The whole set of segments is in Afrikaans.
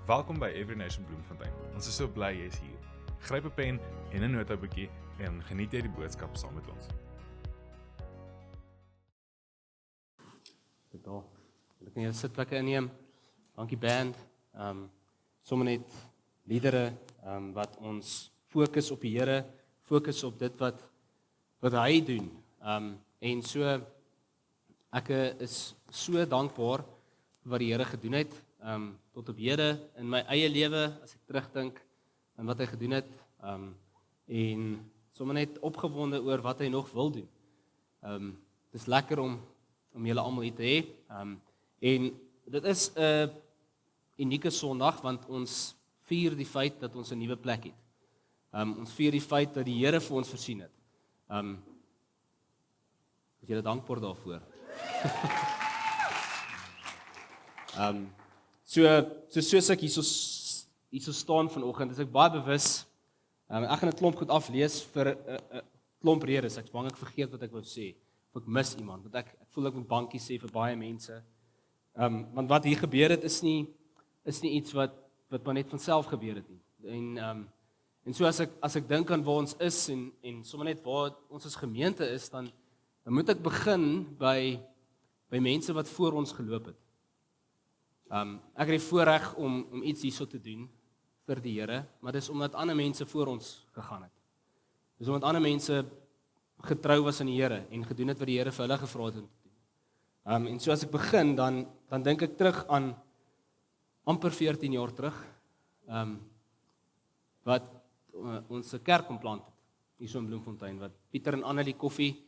Welkom by Every Nation Bloemfontein. Ons is so bly jy is hier. Gryp 'n pen en 'n notaboekie en geniet jy die boodskap saam met ons. Daar. Ek kan jou sitplekke inneem. Dankie band. Sommige net liedere wat ons fokus op die Here, fokus op dit wat hy doen. En so ek is so dankbaar vir wat die Here gedoen het. Tot op hede in my eie lewe as ek terugdink aan wat hy gedoen het. En sommer net opgewonde oor wat hy nog wil doen. Dit is lekker om julle almal hier te hê. En dit is 'n unieke Sondag want ons vier die feit dat ons 'n nuwe plek het. Ons vier die feit dat die Here vir ons voorsien het. Is julle dankbaar daarvoor? Soos ek hierso staan vanoggend, is ek baie bewus. Ek gaan 'n klomp goed aflees vir 'n klomp redes. Ek's bang ek vergeet wat ek wou sê. Of ek mis iemand, want ek voel ek moet dankie sê vir baie mense. Want wat hier gebeur het is nie iets wat maar net van self gebeur het nie. En so as ek dink aan waar ons is en sommer net waar ons as gemeente is, dan moet ek begin by mense wat voor ons geloop het. Ek het die voorreg om iets hierso te doen vir die Here, maar dis omdat ander mense voor ons gegaan het. Dis omdat ander mense getrou was aan die Here en gedoen het wat die Here vir hulle gevra het om te doen. En so as ek begin, dan dink ek terug aan amper 14 jaar terug, wat ons 'n kerk ontplant het, hierso in Bloemfontein, wat Pieter en Annelie Koffie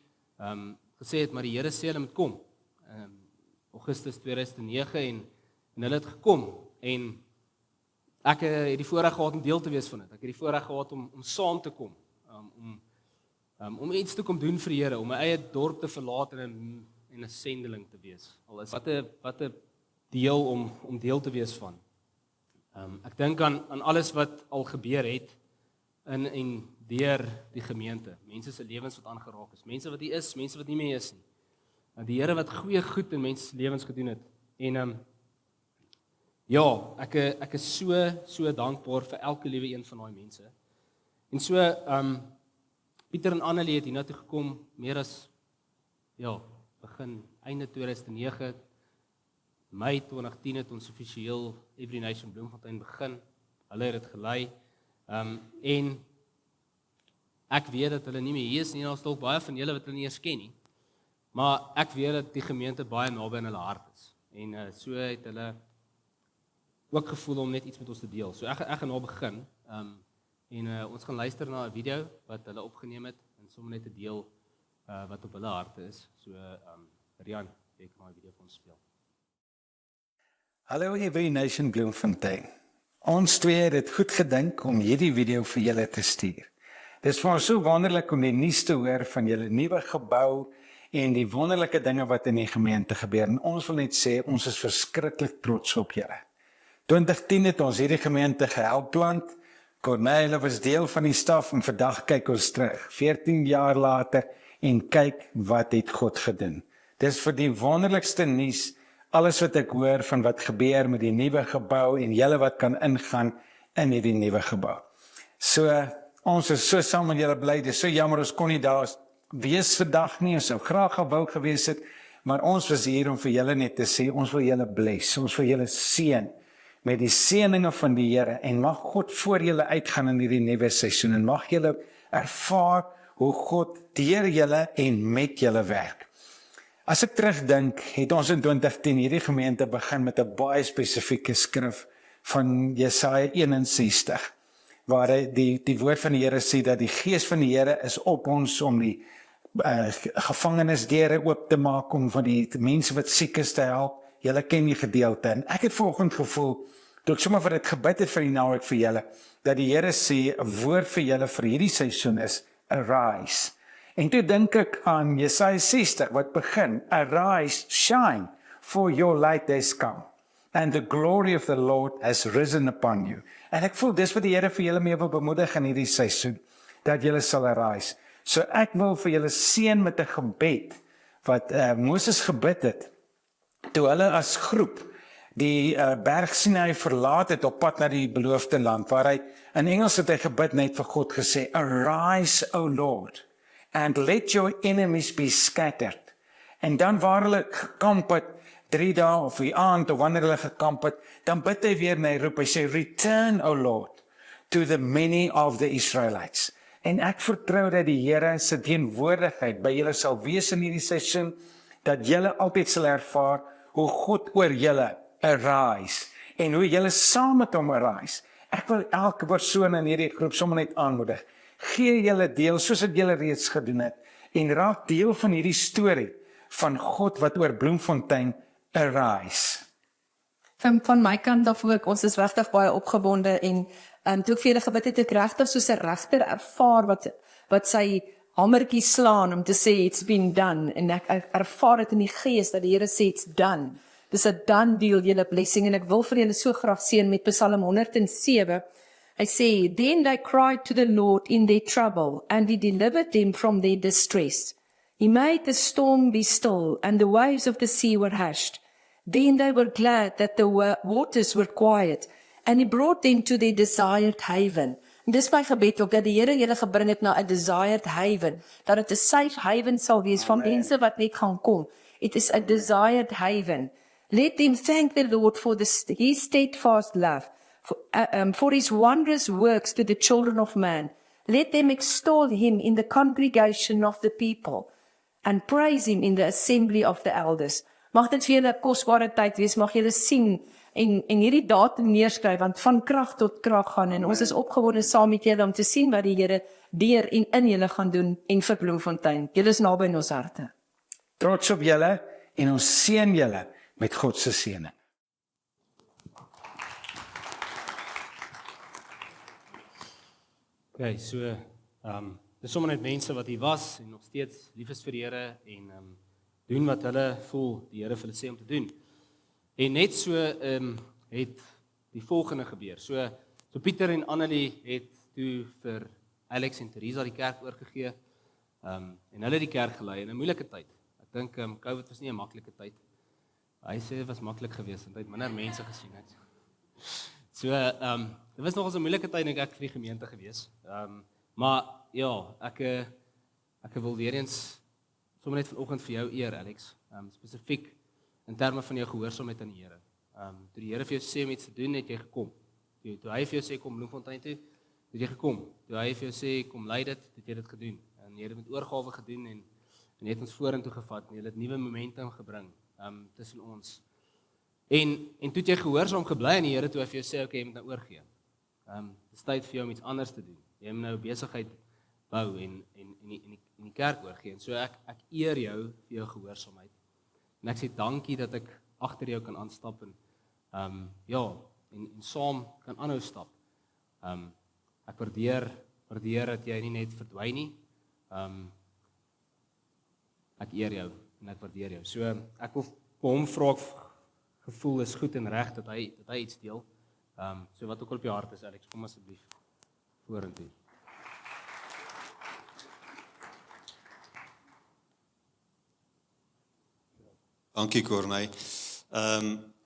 gesê het, maar die Here sê hulle moet kom. Augustus 2009 en hulle het gekom, en ek het die voorreg gehad om deel te wees van dit. Ek het die voorreg gehad om saam te kom, om iets te kom doen vir die Here, om my eie dorp te verlaat en 'n sendeling te wees. Al is wat 'n deel om deel te wees van. Ek dink aan alles wat al gebeur het in en deur die gemeente. Mense se lewens wat aangeraak is, mense wat hier is, mense wat nie meer is nie. Die Here wat goeie goed in mense se lewens gedoen het. En ja, ek is so dankbaar vir elke liewe een van daai mense. En so Pieter en Annelie het hiernatoe gekom meer as begin einde 2009. Mei 2010 het ons offisieel Every Nation Bloemfontein begin. Hulle het dit gelei. En ek weet dat hulle nie meer hier is nie, en ons dalk baie van julle wat hulle nie eens ken nie. Maar ek weet dat die gemeente baie naby in hulle hart is. En so het hulle ook gevoel om net iets met ons te deel. So ek gaan nou begin. Ons gaan luister na 'n video wat hulle opgeneem het en sommer net 'n deel wat op hulle harte is. So Rian, jy kan my video vir ons speel. Hallo Every Nation Bloemfontein. Ons twee het goed gedink om hierdie video vir julle te stuur. Dit is vir ons so wonderlik om die nuus te hoor van julle nuwe gebou en die wonderlike dinge wat in die gemeente gebeur. En ons wil net sê, ons is verskriklik trots op julle. 2010 het ons hierdie gemeente gehelp plant. Corneille was deel van die staf en vandag kyk ons terug, 14 jaar later, en kyk wat het God gedoen. Dis vir die wonderlikste nuus, alles wat ek hoor van wat gebeur met die nuwe gebou en julle wat kan ingaan in hierdie nuwe gebou. So, ons is so saam met julle bly, dis so jammer ons kon nie daar wees vandag nie, ons sou graag gewou gewees het, maar ons was hier om vir julle net te sê, ons wil julle bless, ons wil julle seën, met die seëninge van die Here, en mag God voor julle uitgaan in hierdie nuwe seisoen, en mag julle ervaar hoe God deur julle en met julle werk. As ek terugdink, het ons in 2010 hierdie gemeente begin met 'n baie spesifieke skrif van Jesaja 61, waar die woord van die Here sê dat die gees van die Here is op ons om die gevangenisdeure oop te maak, om van die mense wat siek is te help. Julle ken die gedeelte. En ek het vanoggend gevoel, toe ek sommer vir dit gebid het vir die naweek vir julle, dat die Here sê 'n woord vir julle vir hierdie seisoen is arise. En toe dink ek aan Jesaja 60 wat begin, arise, shine, for your light has come, and the glory of the Lord has risen upon you. En ek voel dis wat die Here vir julle mee wil bemoedig in hierdie seisoen, dat julle sal arise. So ek wil vir julle seën met 'n gebed wat Moses gebid het toe hulle as groep die berg Sinai verlaat het op pad na die beloofde land, waar hy, in Engels het hy gebid net vir God gesê, "Arise, O Lord, and let your enemies be scattered." En dan waar hulle gekamp het, 3 dae of die aand, of wanneer hulle gekamp het, dan bid hy weer en hy roep, hy sê, "Return, O Lord, to the many of the Israelites." En ek vertrou dat die Here se teenwoordigheid by julle sal wees in hierdie session, dat julle altyd sal ervaar hoe God oor julle arise, en hoe julle saam met hom arise. Ek wil elke persoon in hierdie groep sommer net aanmoedig, gee julle deel, soos wat julle reeds gedoen het, en raak deel van hierdie storie, van God wat oor Bloemfontein arise. Van my kant af ook, ons is regtig baie opgewonde en toe ek vir julle gebid het, ek regtig soos 'n regter ervaar wat sy hamertjie slaan om te sê it's been done, en ek ervaar dit in die gees dat die Here sê it's done. Dis 'n done deal, julle blessing, en ek wil vir julle so graag seën met Psalm 107. Hy sê, "Then they cried to the Lord in their trouble, and he delivered them from their distress. He made the storm be still, and the waves of the sea were hushed. Then they were glad that the waters were quiet, and he brought them to their desired haven." En dis my gebed ook, dat die Here julle gebring het na 'n desired haven, dat dit 'n safe haven sal wees van mense wat net gaan kom. It is a desired haven. Let them thank the Lord for his steadfast love, for his wondrous works to the children of man. Let them extol him in the congregation of the people, and praise him in the assembly of the elders. Mag dit vir julle 'n kosbare tyd wees, mag julle sien en hierdie datum neerskryf, want van krag tot krag gaan, en ons is opgewonde saam met julle om te sien wat die Here deur en in julle gaan doen, en vir Bloemfontein. Julle is naby in ons harte. Trots op julle, en ons seën julle met God se seëning. Okay, so, dis sommer net mense wat hier was, en nog steeds lief is vir die Here, en doen wat hulle voel, die Here vir hulle sê om te doen. En net so, het die volgende gebeur. So Pieter en Annelie het toe vir Alex en Teresa die kerk oorgegee, en hulle die kerk gelei in 'n moeilike tyd. Ek dink, COVID was nie 'n maklike tyd. Hy sê dit was maklik geweest, want hy het minder mense gesien het. So, dit was nogals 'n moeilike tyd, dink ek, vir die gemeente geweest. Maar, ja, ek wil weer eens, sommer net vanoggend vir jou eer, Alex, spesifiek in terme van jou gehoorsaamheid aan die Here. Toe die Here vir jou sê om iets te doen, het jy gekom. Toe hy vir jou sê kom Bloemfontein toe, het jy gekom. Toe hy vir jou sê kom lei dit, het jy dit gedoen. En jy het dit met oorgawe gedoen, en jy het ons vorentoe gevat, en jy het nuwe momentum gebring tussen ons. En toe het jy gehoorsaam gebly aan die Here, toe hy vir jou sê, okay, jy moet nou oorgee. Dit is tyd vir jou om iets anders te doen. Jy moet nou besigheid bou en die kerk oorgee. En so ek eer jou vir jou gehoorsaamheid. En ek sê dankie dat ek agter jou kan aanstap en en saam kan aanhou stap. Ek waardeer dat jy nie net verdwyn nie. Ek eer jou en ek waardeer jou. So ek wil vir hom vra, gevoel is goed en reg dat hy iets deel. So wat ook al op jou hart is, Alex, kom asseblief vorentoe. Dankie Corneil.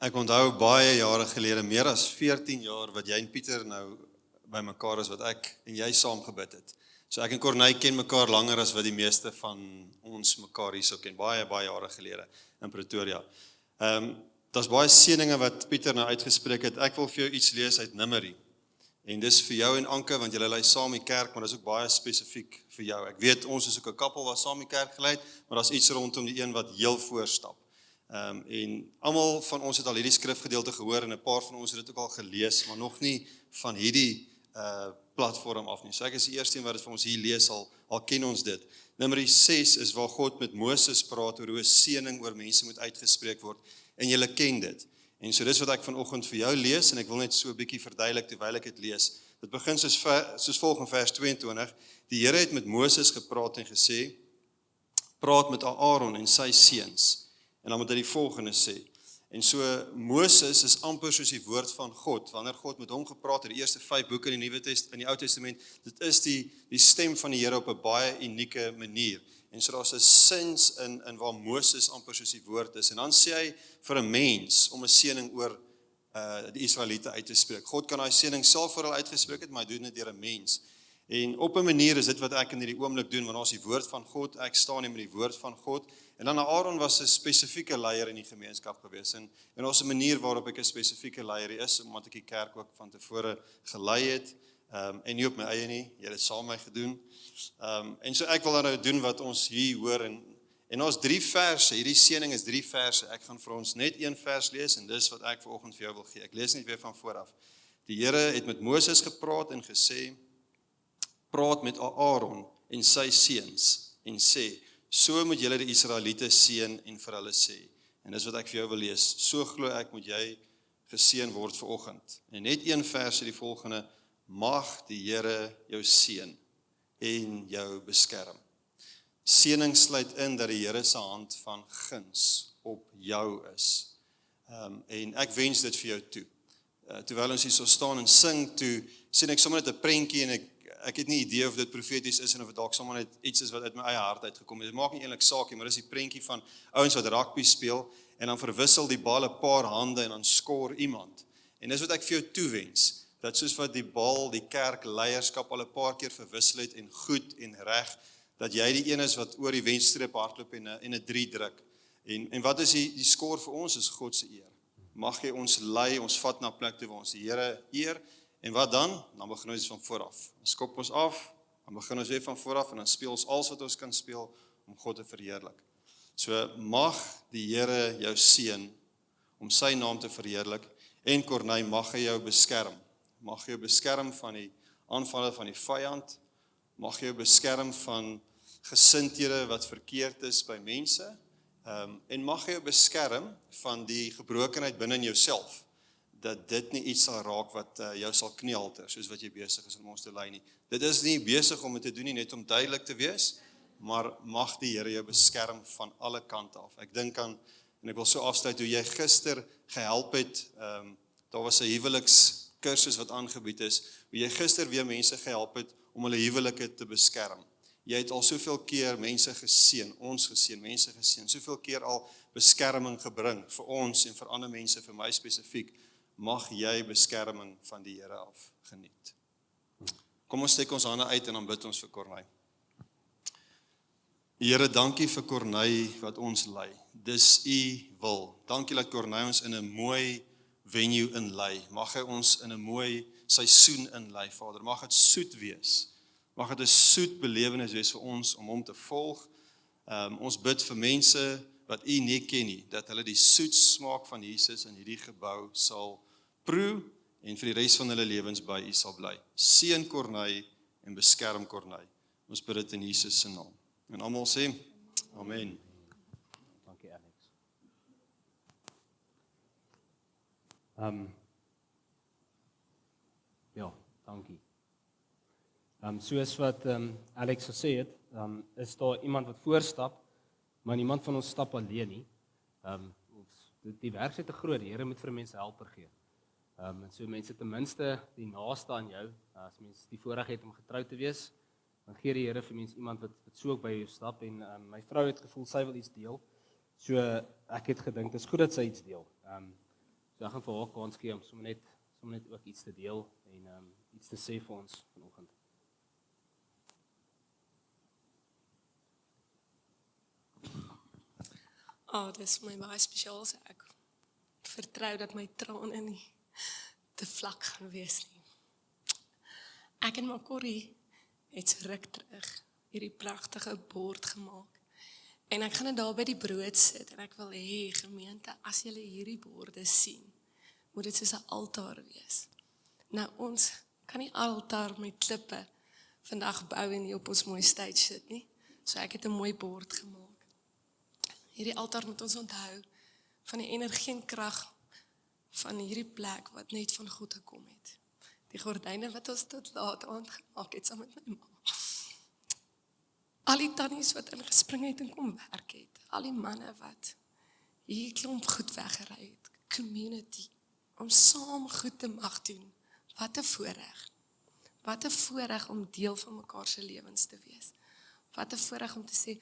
Ek onthou baie jare gelede, meer as 14 jaar wat jy en Pieter nou by mekaar is, wat ek en jy saam gebid het. So ek en Corneil ken mekaar langer as wat die meeste van ons mekaar hierso ken, baie jare gelede in Pretoria. Daar's baie seëninge wat Pieter nou uitgespreek het. Ek wil vir jou iets lees uit Numeri. En dis vir jou en Anke, want julle lei saam die kerk, maar dis ook baie spesifiek vir jou. Ek weet ons is ook 'n koppel wat saam die kerk gelei het, maar daar's iets rondom die een wat heel voorstap. En almal van ons het al hierdie skrifgedeelte gehoor en 'n paar van ons het dit ook al gelees, maar nog nie van hierdie platform af nie. So ek is die eerste een wat dit vir ons hier lees, al ken ons dit. Numeri 6 is waar God met Moses praat oor hoe 'n seëning oor mense moet uitgespreek word, en julle ken dit. En so dis wat ek vanoggend vir jou lees, en ek wil net so 'n bietjie verduidelik terwyl ek dit lees. Dit begin soos volg in vers 22. Die Here het met Moses gepraat en gesê, praat met Aaron en sy seuns. En dan moet hy die volgende sê. En so Moses is amper soos die woord van God. Wanneer God met hom gepraat het, die eerste 5 boeke in die Ou Testament, dit is die stem van die Here op 'n baie unieke manier. En so daar's 'n sins in waar Moses amper soos die woord is. En dan sê hy vir 'n mens om 'n seëning oor die Israeliete uit te spreek. God kan daai seëning self vir hulle uitgespreek het, maar hy doen dit deur 'n mens. En op 'n manier is dit wat ek in hierdie oomblik doen, want ons die woord van God, ek staan hier met die woord van God. En dan Aaron was 'n spesifieke leier in die gemeenskap gewees. En ons 'n manier waarop ek 'n spesifieke leier is, omdat ek die kerk ook van tevore gelei het. En nie op my eie nie, jy het dit saam met my gedoen. En so ek wil dan nou doen wat ons hier hoor, en ons 3 verse, hierdie seëning is 3 verse, ek gaan vir ons net 1 vers lees, en dis wat ek vanoggend vir jou wil gee. Ek lees net weer van vooraf. Die Here het met Moses gepraat en gesê, praat met Aaron en sy seuns, en sê, so moet julle die Israeliete seën en vir hulle sê. En dis wat ek vir jou wil lees, so glo ek moet jy geseën word vanoggend. En net 1 vers is die volgende, mag die Here jou seën en jou beskerm. Seëning sluit in dat die Here se hand van guns op jou is. En ek wens dit vir jou toe. Terwyl ons hier so staan en sing, toe sien ek sommer net 'n prentjie en ek het nie idee of dit profeties is en of dit dalk sommer net iets is wat uit my eie hart uitgekom het. Dit maak nie eintlik saak nie, maar dis die prentjie van ouens wat rugby speel en dan verwissel die bal 'n paar hande en dan skor iemand. En dis wat ek vir jou toewens. Dat soos wat die bal, die kerkleierskap al 'n paar keer verwissel het en goed en reg, dat jy die een is wat oor die wenstreep hardloop en 'n 3 druk. En wat is die skor vir ons is God se eer. Mag jy ons lei, ons vat na 'n plek toe waar ons die Here eer. En wat dan? Dan begin ons van vooraf. Dan skop ons af, dan begin ons weer van vooraf en dan speel ons alles wat ons kan speel om God te verheerlik. So mag die Here jou seën om sy naam te verheerlik en Corneil mag hy jou beskerm. Mag jy beskerm van die aanvalle van die vyand, mag jy beskerm van gesindhede wat verkeerd is by mense, en mag jy beskerm van die gebrokenheid binne in jouself, dat dit nie iets sal raak wat jou sal kniehalter, soos wat jy besig is om ons te lei nie. Dit is nie besig om dit te doen nie, net om duidelik te wees, maar mag die Here jou beskerm van alle kante af. Ek dink aan, en ek wil so afsluit, hoe jy gister gehelp het, daar was 'n huwelikskursus wat aangebied is, hoe jy gister weer mense gehelp het om hulle huwelike te beskerm. Jy het al soveel keer mense geseën, ons geseën, mense geseën, soveel keer al beskerming gebring vir ons en vir ander mense, vir my spesifiek. Mag jy beskerming van die Here af geniet. Kom ons steek ons hande uit en dan bid ons vir Corneil. Here, dankie vir Corneil wat ons lei. Dis u wil. Dankie dat Corneil ons in 'n mooi venue inlei. Mag hy ons in 'n mooi seisoen inlei, Vader. Mag dit soet wees. Mag dit 'n soet belewenis wees vir ons om hom te volg. Ons bid vir mense wat u nie ken nie, dat hulle die soet smaak van Jesus in hierdie gebou sal proe en vir die res van hulle lewens by u sal bly. Seën Corneil en beskerm Corneil. Ons bid dit in Jesus se naam. En almal sê, amen. Dankie Alex. Ja, dankie. Soos wat Alex gesê het, is daar iemand wat voorstap, maar niemand van ons stap alleen nie. Die werk is te groot, die Here moet vir mense helper gee. En so mense ten minste die naaste aan jou, as mens die voorreg het om getroud te wees, dan gee die Here vir mense iemand wat so ook by jou stap, en my vrou het gevoel sy wil iets deel, so ek het gedink, dit is goed dat sy iets deel. So ek gaan vir haar kans gee om sommer net ook iets te deel, en iets te sê vir ons vanoggend. Dit is vir my baie spesiaal, so ek vertrou dat my trane nie te vlak gaan wees nie. Ek en Makorrie het so ruk terug hierdie pragtige bord gemaak. En ek gaan dit daar by die brood sit, en ek wil hê, gemeente, as julle hierdie borde sien, moet dit soos 'n altaar wees. Nou, ons kan nie altaar met klippe vandag bou en nie op ons mooi stage sit nie. So ek het 'n mooi bord gemaak. Hierdie altaar moet ons onthou van die energie en krag van hierdie plek wat net van God gekom het. Die gordyne wat ons tot laat aand gemaak het saam met my ma. Al die tannies wat ingespring het en kom werk het. Al die manne wat hier klomp goed weggery het. Community. Om saam goed te mag doen. Wat 'n voorreg. Wat 'n voorreg om deel van mekaar se lewens te wees. Wat 'n voorreg om te sê,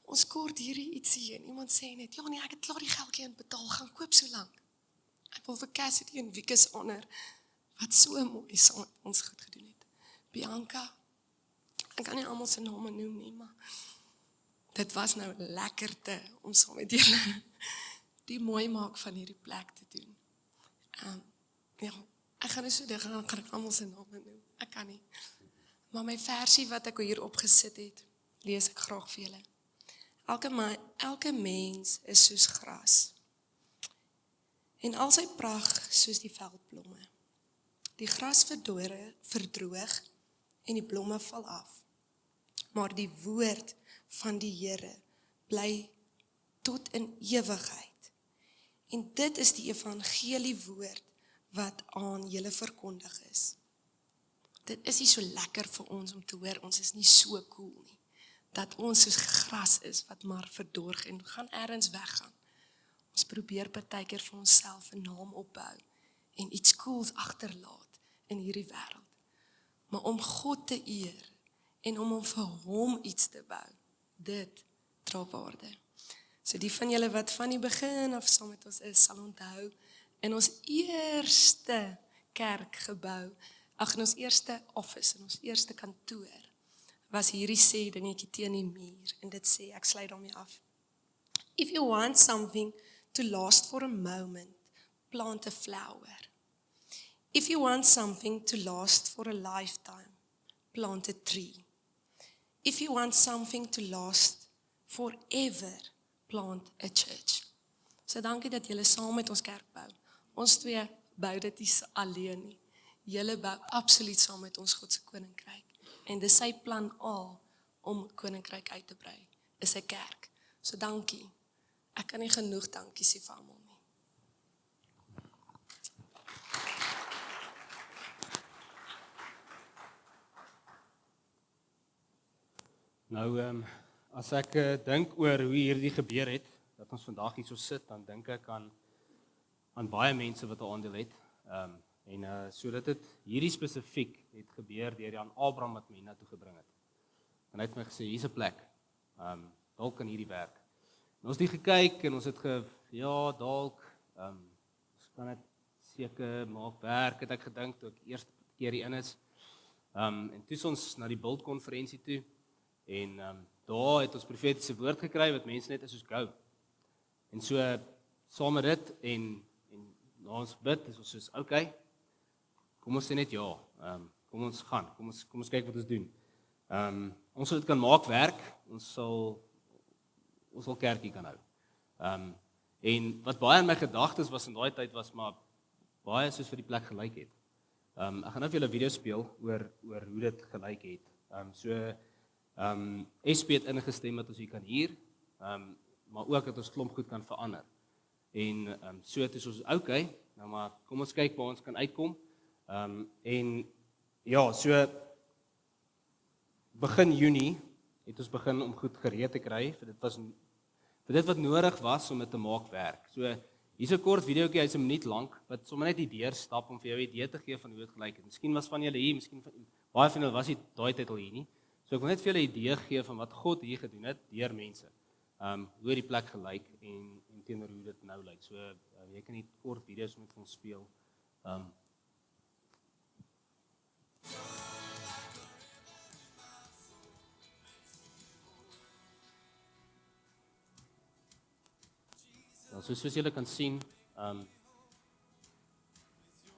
ons kort hierdie ietsie en iemand sê net, ja nee, ek het klaar die geldjie inbetaal, gaan koop so lank. Ek wil vir Cassidy en Wieke honor, wat so mooi saam met ons goed gedoen het. Bianca, ek kan nie almal se name noem nie, maar dit was nou lekkerte om saam met julle die mooi maak van hierdie plek te doen. Ja, ek gaan nie so dig gaan ek almal se name noem. Ek kan nie. Maar my versie wat ek hier opgesit het, lees ek graag vir julle. Elke mens is soos gras. En al sy pragt soos die veldblomme. Die gras verdroog en die blomme val af. Maar die woord van die Here bly tot in ewigheid. En dit is die evangelie woord wat aan julle verkondig is. Dit is nie so lekker vir ons om te hoor, ons is nie so cool nie. Dat ons soos gras is wat maar verdorg en gaan ergens weggaan. Ons probeer partykeer vir onsself 'n naam opbou en iets cools agterlaat in hierdie wêreld. Maar om God te eer en om vir hom iets te bou, dit dra waarde. So die van julle wat van die begin af saam met ons is, sal onthou in ons eerste kerkgebou, in ons eerste office, in ons eerste kantoor, was hierdie sê dingetjie teen die muur en dit sê, ek sluit daarmee af. If you want something to last for a moment, plant a flower. If you want something to last for a lifetime, plant a tree. If you want something to last forever, plant a church. So dankie dat julle saam met ons kerk bou. Ons twee bou dit nie alleen nie. Julle bou absoluut saam met ons God se koninkryk. En dis sy plan A om koninkryk uit te brei, is 'n kerk. So dankie. Ek kan nie genoeg dankie sê vir almal nie. Nou, as ek dink oor hoe hierdie gebeur het, dat ons vandag hier so sit, dan dink ek aan baie mense wat 'n aandeel het. So dat dit hierdie spesifiek het gebeur deur Jan Abraham wat my hiernatoe gebring het. En hy het my gesê, hier's 'n plek. Dalk kan hierdie werk. En ons het gekyk en ons het dalk ons kan dit seker maak werk, het ek gedink toe ek eerste keer hier in is. En toe is ons na die Bult-konferensie toe en daar het ons profetiese woord gekry wat mense net is soos go. En so saam met dit en na ons bid is ons soos okay. Kom ons sê net ja. Kom ons gaan. Kom ons kyk wat ons doen. Ons sal dit kan maak werk. Ons sal kerkie kan hou. En wat baie in my gedagtes was in daai tyd was maar baie soos vir die plek gelyk het. Ek gaan nou vir julle 'n video speel oor hoe dit gelyk het. SP het ingestem dat ons hier kan huur, maar ook dat ons klomp goed kan verander. En so het ons okay, nou maar kom ons kyk waar ons kan uitkom. So begin Junie het ons begin om goed gereed te kry vir dit wat nodig was om dit te maak werk. So hier's 'n kort videoetjie, hy's 'n minuut lank wat sommer net die deur stap om vir jou 'n idee te gee van hoe dit gelyk het. Miskien was van julle hier, miskien baie van julle was nie daai tyd al hier nie. So ek wil net vir julle 'n idee gee van wat God hier gedoen het deur mense. Hoe die plek gelyk en teenoor hoe dit nou lyk. So jy kan nie kort video's met ons speel. Soos julle kan sien,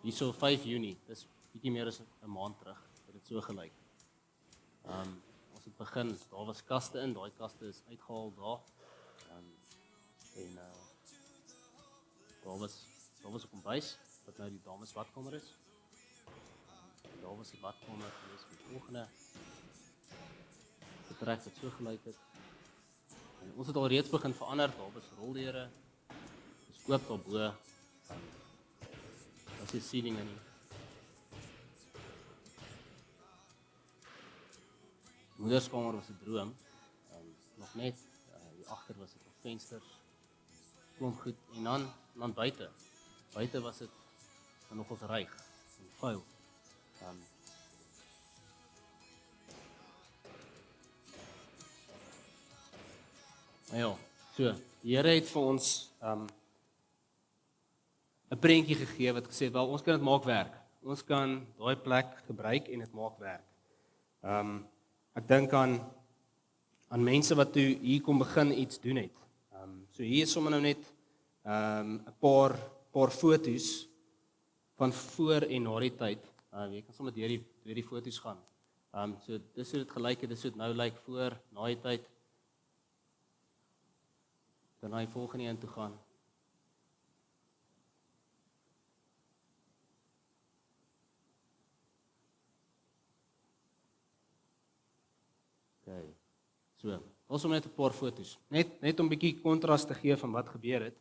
hierso 5 Junie, dis bietjie meer as 'n maand terug, het dit so gelyk. Ons het begin, daar was kaste in, daai kaste is uitgehaal daar. Daar was 'n kombuis, wat nou die dames badkamer is. Daar was die badkamer, dis die volgende. Dit trek wat so gelyk het. En ons het al reeds begin verander, daar was roldeure. Koop daarbo. As jy sien dinge nie. Moederskamer was 'n droom. Nog net hier agter was dit 'n vensters. Klomp goed en dan buite. Buite was dit nogals ryk en vuil. Ja, so. Die Here het vir ons 'n prentjie gegee wat gesê het, wel ons kan dit maak werk. Ons kan daai plek gebruik en dit maak werk. Ek dink aan mense wat toe hier kom begin iets doen het. So hier is sommer nou net 'n paar foto's van voor en na die tyd. Jy kan sommer deur die foto's gaan. So dis hoe dit gelyk het, dis hoe dit nou lyk voor, na die tyd. Dan na die volgende een toe gaan. Okay. So, ons om net 'n paar foto's. Net om 'n bietjie kontras te gee van wat gebeur het.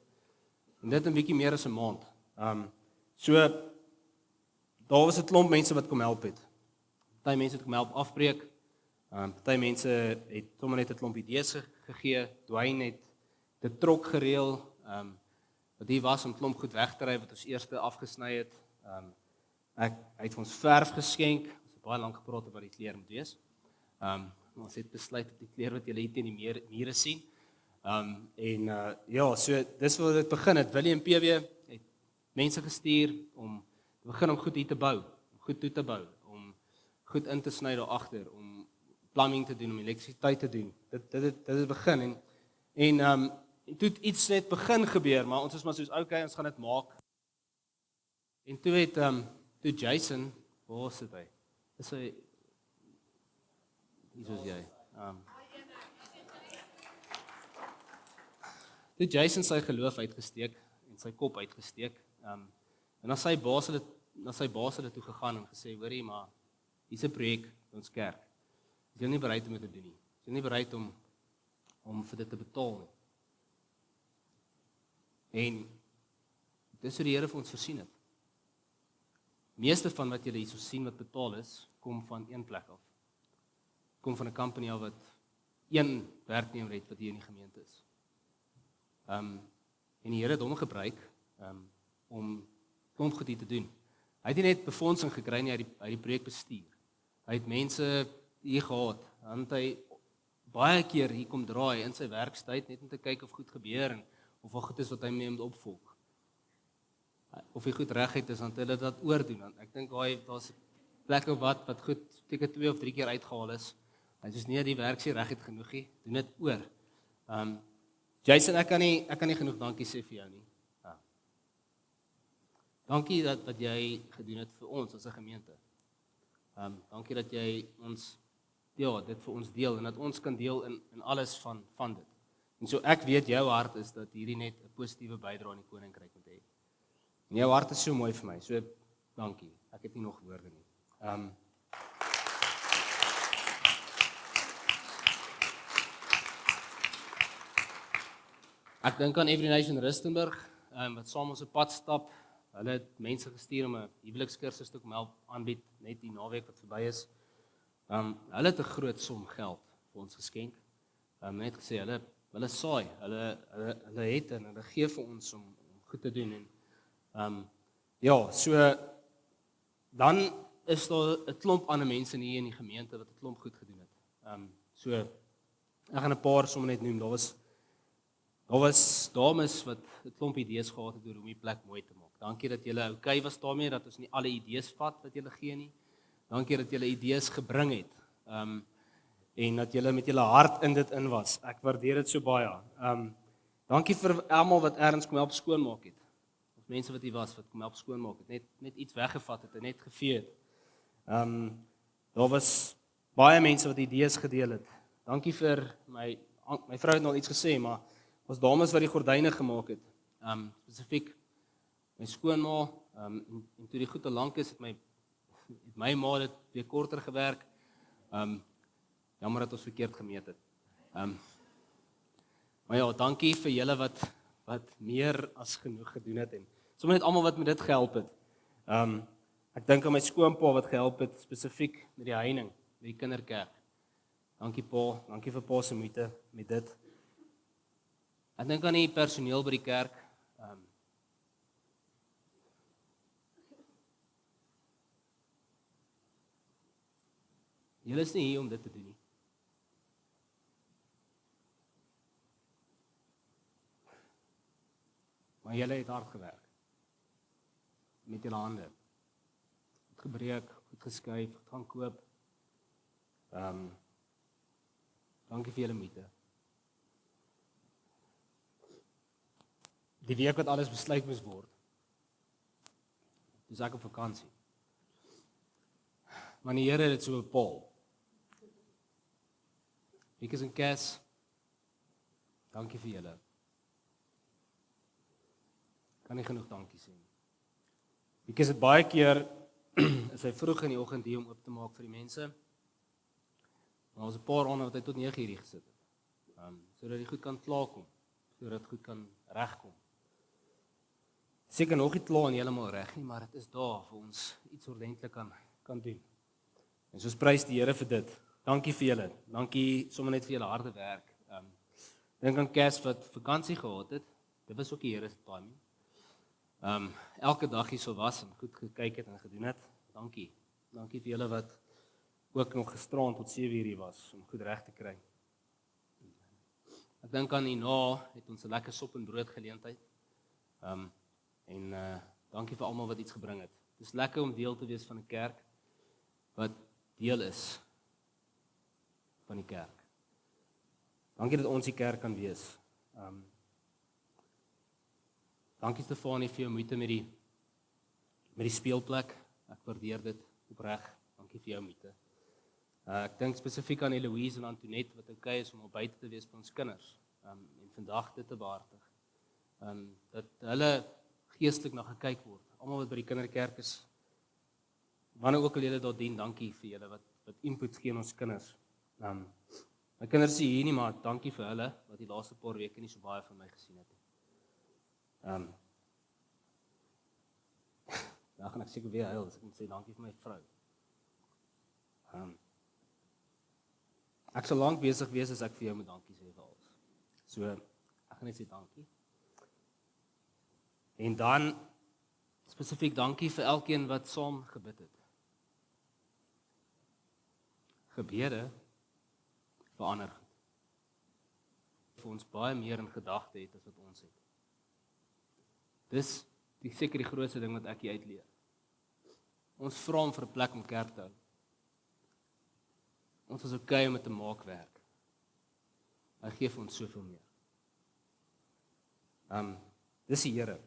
En dit 'n bietjie meer as 'n maand. So daar was 'n klomp mense wat kom help het. Party mense het kom help afbreek. Party mense het sommer net 'n klomp idees gegee. Dwayne het die trok gereël. Wat hier was om klomp goed weg te ry wat ons eerste afgesny het. Hy het vir ons verf geskenk. Ons het baie lank gepraat oor wat die kleur moet wees. Ons het besluit dat die kleur wat julle hier teen die mure sien. Ja, so dis waar dit begin het. Willie en PW het mense gestuur om te begin om goed hier te bou, om goed toe te bou, om goed in te sny daar agter, om plumbing te doen, om elektrisiteit te doen. Dit het begin en toe het iets net begin gebeur, maar ons is maar soos okay, ons gaan dit maak. En toe Jason, waar sit hy? Dis hy hier soos jy. Toe Jason sy geloof uitgesteek en sy kop uitgesteek. En na sy baas het toe gegaan en gesê, hoorie, maar hier's 'n projek by ons kerk. Is jy nie bereid om dit te doen nie? Is jy nie bereid om vir dit te betaal nie? En dis hoe die Here vir ons voorsien het. Meeste van wat julle hierso sien wat betaal is, kom van een plek af. Kom van 'n company af wat een werknemer het wat hier in die gemeente is. En die Here het hom gebruik om klomp goed hier te doen. Hy het nie net befondsing gekry nie uit die projekbestuur. Hy het mense hier gehad. Dan het hy baie keer hier kom draai in sy werkstyd net om te kyk of goed gebeur en of wat goed is wat hy mee moet opvolg. Of hy goed reguit is, dan het hulle dat oordoen. Ek dink daar's plekke wat goed seker 2 of 3 keer uitgehaal is. Hy sê nee, die werk sê reguit genoeg nie, doen dit oor. Jason, ek kan nie genoeg dankie sê vir jou nie. Dankie dat wat jy gedoen het vir ons as 'n gemeente. Dankie dat jy ons dit vir ons deel en dat ons kan deel in alles van dit. En so ek weet jou hart is dat hierdie net 'n positiewe bydrae aan die koninkryk moet hê. En jou hart is so mooi vir my. So dankie. Ek het nie nog woorde nie. Ek dink aan Every Nation Rustenburg, wat saam ons op pad stap. Hulle het mense gestuur om 'n huwelikskursus te kom help aanbied, net die naweek wat verby is. Hulle het 'n groot som geld vir ons geskenk. Net gesê, hulle saai, hulle het en hulle gee vir ons om goed te doen. En, ja, so, dan is daar 'n klomp ander mense hier in die gemeente wat 'n klomp goed gedoen het. So, ek gaan 'n paar sommer net noem. Daar was dames wat 'n klomp idees gehad het oor hoe die plek mooi te maak. Dankie dat julle okay was daarmee, dat ons nie alle idees vat wat julle gee nie. Dankie dat julle idees gebring het. En dat julle met julle hart in dit in was. Ek waardeer dit so baie. Dankie vir almal wat ergens kom help skoonmaak het. Of mense wat hier was wat kom help skoonmaak het, net iets weggevat het en net gevee het. Daar was baie mense wat idees gedeel het. Dankie vir my vrou het nog iets gesê, maar was dames wat die gordyne gemaak het. Spesifiek my skoonma, en toe die goed te lank is, het my ma dit weer korter gewerk. Jammer dat ons verkeerd gemeet het. Maar ja, dankie vir julle wat meer as genoeg gedoen het en sommer net almal wat met dit gehelp het. Ek dink aan my skoonpa wat gehelp het spesifiek met die heining, met die kinderkerk. Dankie pa, dankie vir pa se moeite met dit. Ek dink aan die personeel by die kerk. Julle is nie hier om dit te doen nie. Maar julle het hard gewerk. Met julle hande. Goed gebreek, goed geskuif, goed gaan koop. Dankie vir julle moeite. Die week wat alles besluit moes word. Dis ek op vakansie. Maar die Here het dit so bepaal. Wieke en Kes, dankie vir julle. Kan nie genoeg dankie sê nie. Wieke het baie keer is hy vroeg in die oggend hier om oop te maak vir die mense. Maar ons 'n paar ander wat hy tot 9:00 gesit het. Sodat hy goed kan klaarkom, sodat dit goed kan regkom. Seker nog nie klaar en heeltemal reg nie, maar dit is daar vir ons iets ordentlik kan doen. En soos prys die Here vir dit. Dankie vir julle. Dankie sommer net vir julle harde werk. Dink aan Kes wat vakansie gehad het. Dit was ook die Here se timing. Elke dag hier so was en goed gekyk het en gedoen het. Dankie. Dankie vir julle wat ook nog gisteraan tot 7:00 hier was om goed reg te kry. Ek dink aan hierna het ons 'n lekker sop en brood geleentheid. Dankie vir almal wat iets gebring het. Dit is lekker om deel te wees van 'n kerk wat deel is van die kerk. Dankie dat ons die kerk kan wees. Dankie Stefanie vir jou moeite met die speelplek. Ek waardeer dit opreg. Dankie vir jou moeite. Ek dink spesifiek aan Eloise en Antoinette wat okay is om op buite te wees vir ons kinders. En vandag dit te behartig. Dat hulle geestelik na gekyk word. Almal wat by die kinderkerk is. Wanneer ook al julle daar dien, dankie vir julle wat input gee aan ons kinders. My kinders is hier nie, maar dankie vir hulle wat die laaste paar weke nie so baie van my gesien het. Nou gaan ek seker weer huil, as ek moet sê dankie vir my vrou. Ek sal lank besig wees as ek vir jou moet dankie sê vir alles. So, ek gaan net sê dankie. En dan spesifiek dankie vir elkeen wat saam gebid het. Gebede verander goed. Vir ons baie meer in gedagte het as wat ons het. Dis seker die grootste ding wat ek hier uitleer. Ons vra hom vir 'n plek om kerk te hou. Ons is okay om dit te maak werk. Hy gee vir ons soveel meer. Dis die Here.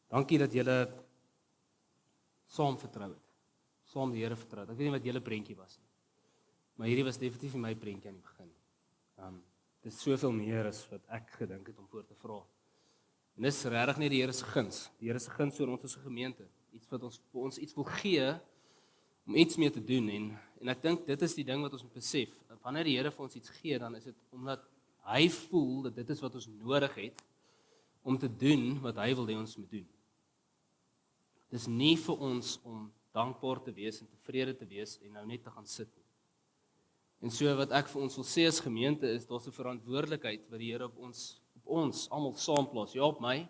Dankie dat julle saam vertrou het. Saam die Here vertrou het. Ek weet nie wat julle prentjie was nie. Maar hierdie was definitief nie my prentjie aan die begin. Dit is soveel meer as wat ek gedink het om voor te vra. En dis regtig nie die Here se guns. Die Here se guns oor ons as 'n gemeente. Iets wat ons vir ons iets wil gee om iets mee te doen en ek dink dit is die ding wat ons moet besef. Wanneer die Here vir ons iets gee, dan is dit omdat hy voel dat dit is wat ons nodig het om te doen wat hy wil hê ons moet doen. Dis nie vir ons om dankbaar te wees en tevrede te wees en nou net te gaan sit nie. En so wat ek vir ons wil sê as gemeente is, daar's 'n verantwoordelikheid wat die Here op ons almal saam plaas. Ja, op my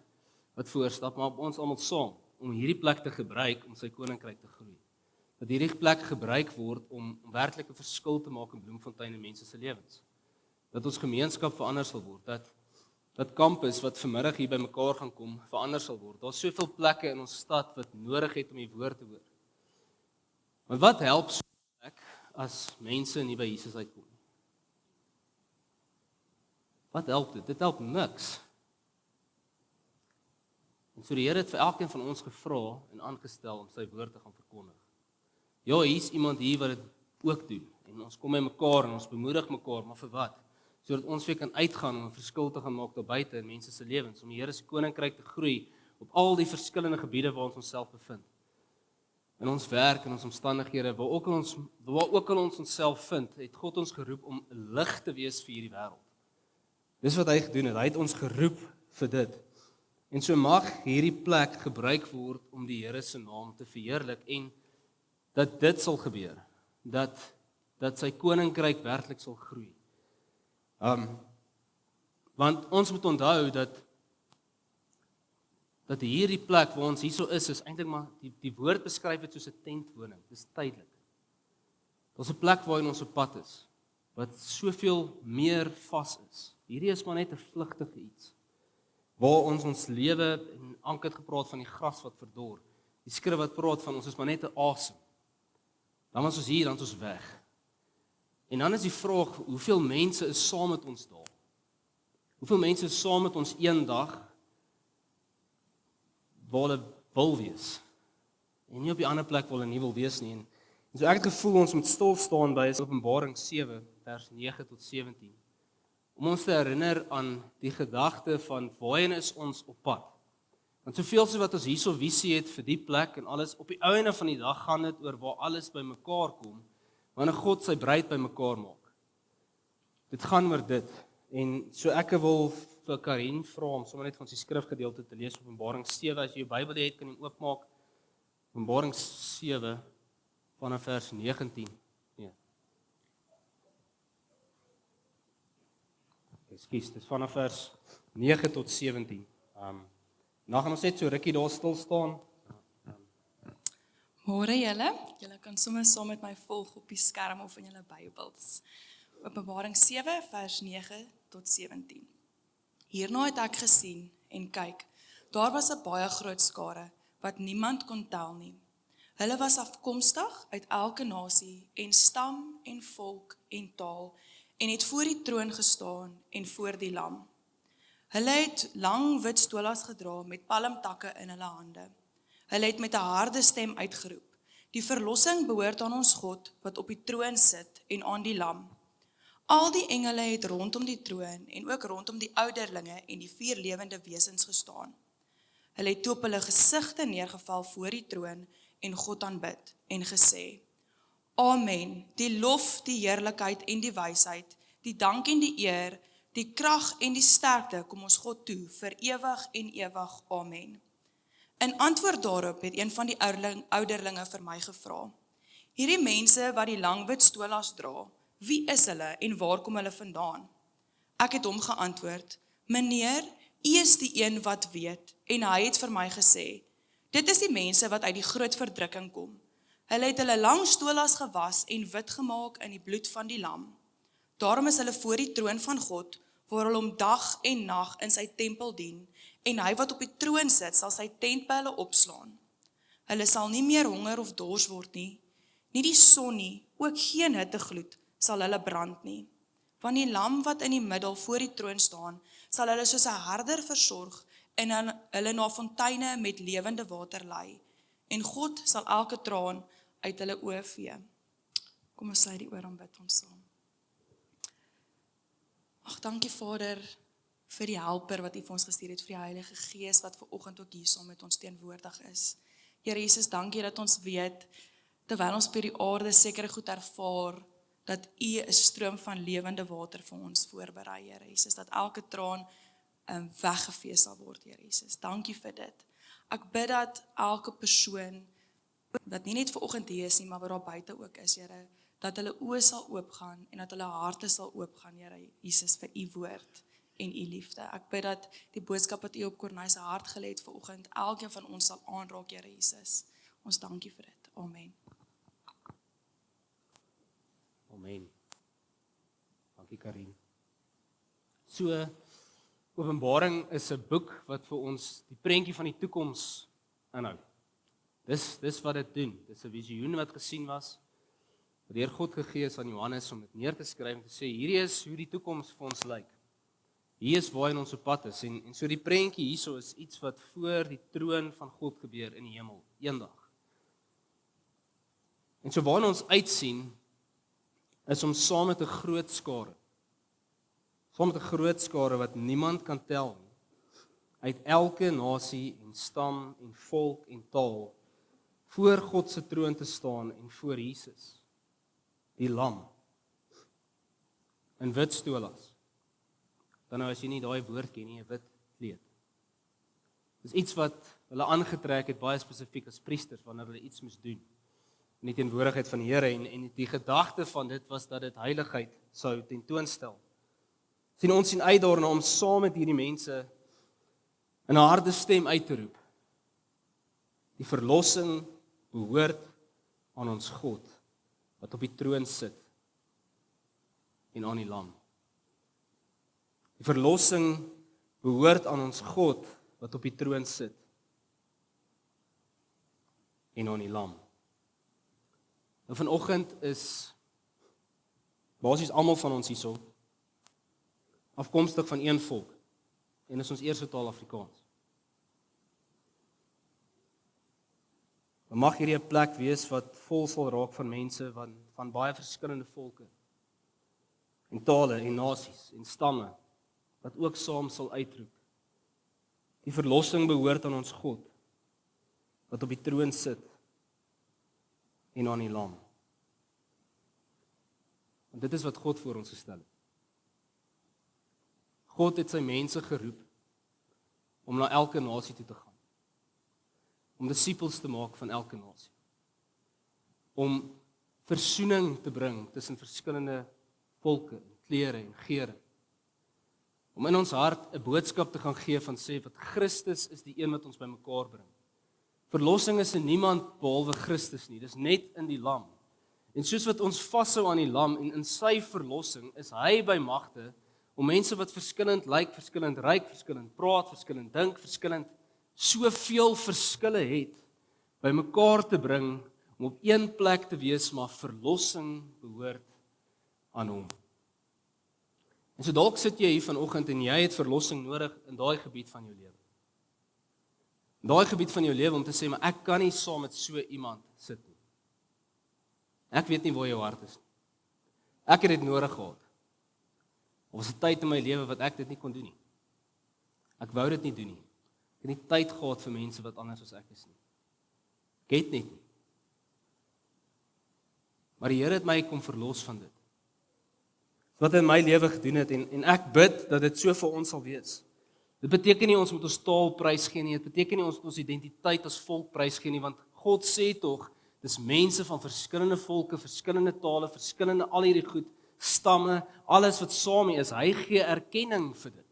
wat voorstap, maar op ons almal saam om hierdie plek te gebruik om sy koninkryk te groei. Dat hierdie plek gebruik word om werklik 'n verskil te maak in Bloemfontein en mense se lewens. Dat ons gemeenskap verander sal word, dat kampus wat vanmiddag hier bymekaar gaan kom, verander sal word. Daar's soveel plekke in ons stad wat nodig het om die woord te hoor. Want wat help so 'n plek as mense nie by Jesus uitkom nie? Wat help dit? Dit help niks. En so die Here het vir elkeen van ons gevra en aangestel om sy woord te gaan verkondig. Ja, hier's iemand hier wat dit ook doen. En ons kom by mekaar en ons bemoedig mekaar, maar vir wat? Sodat ons weer kan uitgaan om 'n verskil te gaan maak daar buite in mense se lewens, om die Here se koninkryk te groei op al die verskillende gebiede waar ons onsself bevind. In ons werk en ons omstandighede, waar ook al ons onsself vind, het God ons geroep om 'n lig te wees vir hierdie wêreld. Dis wat hy gedoen het. Hy het ons geroep vir dit. En so mag hierdie plek gebruik word om die Here se naam te verheerlik en dat dit sal gebeur. Dat sy koninkryk werklik sal groei. Want ons moet onthou dat hierdie plek waar ons hierso is eintlik maar die woord beskryf dit soos 'n tentwoning. Dis tydelik. Daar's 'n plek waarin ons op pad is wat soveel meer vas is. Hierdie is maar net 'n vlugtige iets. waar ons lewe, en Ank het gepraat van die gras wat verdor. Die skrif wat praat van ons is maar net 'n asem. Dan was ons hier, dan is ons weg. En dan is die vraag, hoeveel mense is saam met ons daar? Hoeveel mense is saam met ons eendag waar hulle wil wees? En nie op die ander plek waar hulle nie wil wees nie. En so ek het gevoel ons moet stil staan by Openbaring 7 vers 9 tot 17. Om ons te herinner aan die gedagte van waarheen is ons op pad. Want soveel so wat ons hierso visie het vir die plek en alles, op die einde van die dag gaan dit oor waar alles bymekaar kom, wanneer God sy bruid bymekaar maak. Dit gaan oor dit. En so ek wil vir Karin vra om sommer net van ons die skrifgedeelte te lees, Openbaring 7, as jy jou Bybel het, kan jy oopmaak, Openbaring 7, vanaf vers 19. Nee. Ekskuus, dit is vanaf vers 9 tot 17. Nou gaan ons net so rukkie daar stil staan. Môre julle kan sommer saam met my volg op die skerm of in julle Bybels. Openbaring 7 vers 9 tot 17. Hierna het ek gesien en kyk, daar was 'n baie groot skare wat niemand kon tel nie. Hulle was afkomstig uit elke nasie en stam en volk en taal en het voor die troon gestaan en voor die lam. Hulle het lang wit stolas gedra met palmtakke in hulle hande. Hulle het met 'n harde stem uitgeroep: Die verlossing behoort aan ons God wat op die troon sit en aan die lam. Al die engele het rondom die troon en ook rondom die ouderlinge en die 4 lewende wesens gestaan. Hulle het toe op hulle gesigte neergeval voor die troon en God aanbid en gesê: Amen, die lof, die heerlikheid en die wysheid, die dank en die eer, die krag en die sterkte kom ons God toe vir ewig en ewig. Amen. In antwoord daarop het een van die ouderlinge vir my gevra: Hierdie mense wat die lang wit stolas dra, wie is hulle en waar kom hulle vandaan? Ek het hom geantwoord: Meneer, u is die een wat weet. En hy het vir my gesê: Dit is die mense wat uit die groot verdrukking kom. Hulle het hulle lang stolas gewas en wit gemaak in die bloed van die lam. Daarom is hulle voor die troon van God, waar hulle hom dag en nag in sy tempel dien, en hy wat op die troon sit, sal sy tent by hulle opslaan. Hulle sal nie meer honger of dors word nie, nie die son nie, ook geen hittegloed sal hulle brand nie. Want die lam wat in die middel voor die troon staan, sal hulle soos 'n herder versorg en hulle na fonteine met lewende water lei. En God sal elke traan uit hulle oë vee. Kom ons sluit die oor en bid ons saam. Ag, dankie Vader vir die helper wat U vir ons gestuur het, vir die Heilige Gees wat ver oggend ook hier saam met ons teenwoordig is. Here Jesus, dankie dat ons weet, terwyl ons op die aarde sekere goed ervaar, dat U 'n stroom van lewende water vir ons voorberei, Here Jesus, dat elke traan weggevee sal word, Here Jesus. Dankie vir dit. Ek bid dat elke persoon, wat nie net vanoggend hier is nie, maar wat daar buite ook is, Here, dat hulle oë sal oopgaan en dat hulle harte sal oopgaan, Here Jesus, vir U woord en U liefde. Ek bid dat die boodskap wat U op Corneille se hart gelê het vanoggend, elkeen van ons sal aanraak, Here Jesus. Ons dankie vir dit. Amen. Amen. Dankie Karin. So, Openbaring is 'n boek wat vir ons die prentjie van die toekoms inhou. Dis wat dit doen. Dis 'n visioen wat gesien was, wat deur God gegee is aan Johannes om dit neer te skryf en te sê, hierdie is hoe die toekoms vir ons lyk. Hier is waarheen ons op pad is. En so die prentjie hierso is iets wat voor die troon van God gebeur in die hemel, eendag. En so waarna ons uitsien, is om saam met 'n groot skare, wat niemand kan tel nie, uit elke nasie en stam en volk en taal, voor God se troon te staan en voor Jesus, die lam, in wit stolas. Dan nou as jy nie daai woord ken nie, 'n wit kleed. Dis iets wat hulle aangetrek het baie spesifiek as priesters wanneer hulle iets moes doen in die teenwoordigheid van die Here en die gedagte van dit was dat dit heiligheid sou tentoonstel. Ons sien uit daarna om saam met hierdie mense in 'n harde stem uit te roep: Die verlossing behoort aan ons God wat op die troon sit en aan die lam. Die verlossing behoort aan ons God wat op die troon sit en aan die lam. Nou vanoggend is basies almal van ons hierso afkomstig van een volk en is ons eerste taal Afrikaans. Maar mag hierdie 'n plek wees wat vol sal raak van mense van baie verskillende volke en tale en nasies en stamme wat ook saam sal uitroep. Die verlossing behoort aan ons God wat op die troon sit en aan die lam. Want dit is wat God voor ons gestel het. God het sy mense geroep om na elke nasie toe te gaan. Om disippels te maak van elke nasie. Om versoening te bring tussen verskillende volke, kleure en geure. Om in ons hart 'n boodskap te gaan gee van sê wat Christus is die een wat ons bymekaar bring. Verlossing is in niemand behalwe Christus nie, dis net in die lam. En soos wat ons vashou aan die lam en in sy verlossing is hy by magte om mense wat verskillend lyk, verskillend ryk, verskillend praat, verskillend dink, verskillend soveel verskille het bymekaar te bring om op een plek te wees, maar verlossing behoort aan hom. En so dalk sit jy hier vanoggend en jy het verlossing nodig in daai gebied van jou lewe. In daai gebied van jou lewe om te sê, maar ek kan nie saam met so iemand sit nie. Ek weet nie waar jou hart is nie. Ek het dit nodig gehad. Daar was 'n tyd in my lewe wat ek dit nie kon doen nie. Ek wou dit nie doen nie. Ek het nie tyd gehad vir mense wat anders as ek is nie. Ek het net nie. Maar die Here het my kom verlos van dit. Wat hy in my lewe gedoen het en ek bid dat dit so vir ons sal wees. Dit beteken nie ons moet ons taal prys gee nie, dit beteken nie ons moet ons identiteit as volk prys gee nie, want God sê tog, dis mense van verskillende volke, verskillende tale, verskillende al hierdie goed, stamme, alles wat saam is, hy gee erkenning vir dit.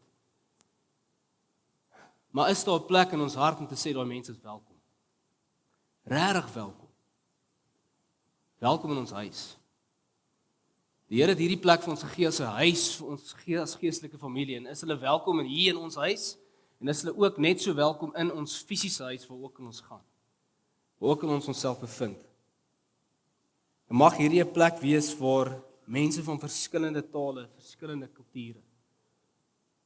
Maar is daar 'n plek in ons hart om te sê daai mense is welkom? Regtig welkom. Welkom in ons huis. Die Here het hierdie plek vir ons gegee as 'n huis, vir ons gegee as geestelike familie, en is hulle welkom hier in ons huis, en is hulle ook net so welkom in ons fisiese huis waar ook in ons gaan, waar ook in ons onsself bevind. En mag hierdie 'n plek wees waar mense van verskillende tale, verskillende kulture,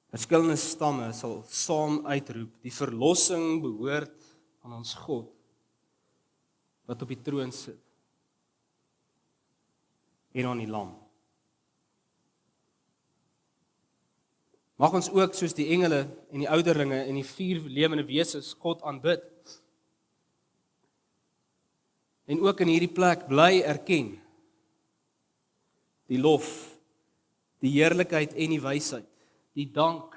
verskillende stamme sal saam uitroep, die verlossing behoort aan ons God, wat op die troon sit, en aan die lam. Mag ons ook soos die engele en die ouderlinge en die 4 lewende wesens God aanbid. En ook in hierdie plek bly erken die lof, die heerlikheid en die wysheid, die dank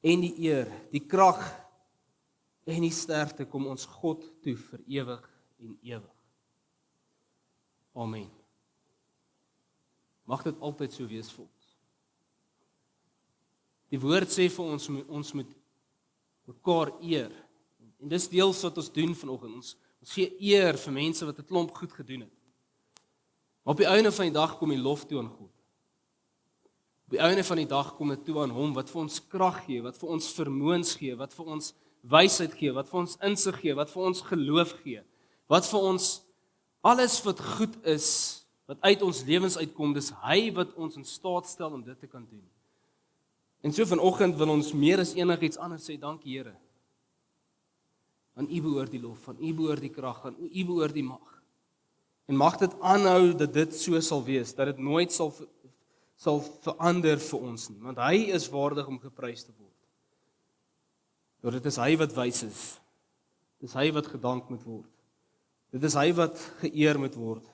en die eer, die krag en die sterkte kom ons God toe vir ewig en ewig. Amen. Mag dit altyd so wees vir ons. Die woord sê vir ons moet mekaar eer. En dis deels wat ons doen vanoggend. Ons gee eer vir mense wat 'n klomp goed gedoen het. Maar op die einde van die dag kom die lof toe aan God. Op die einde van die dag kom dit toe aan hom wat vir ons krag gee, wat vir ons vermoëns gee, wat vir ons wysheid gee, wat vir ons insig gee, wat vir ons geloof gee, wat vir ons alles wat goed is, wat uit ons lewens uitkom, dis hy wat ons in staat stel om dit te kan doen. En so vanoggend wil ons meer as enigiets anders sê, dankie Here. Aan U behoort die lof, aan U behoort die krag, aan U behoort die mag. En mag dit aanhou dat dit so sal wees, dat dit nooit sal verander vir ons nie, want hy is waardig om geprys te word. Want dit is hy wat wys is. Dit is hy wat gedank moet word. Dit is hy wat geëer moet word.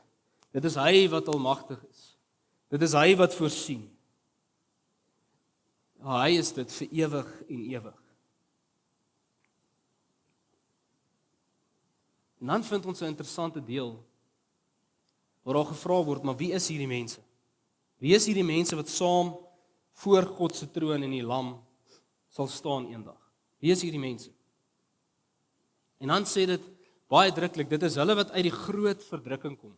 Dit is hy wat almagtig is. Dit is hy wat voorsien. Hy is dit vir ewig en ewig. En dan vind ons 'n interessante deel waar daar gevra word, maar wie is hierdie mense? Wie is hierdie mense wat saam voor God se troon en die lam sal staan eendag? Wie is hierdie mense? En dan sê dit baie uitdruklik, dit is hulle wat uit die groot verdrukking kom.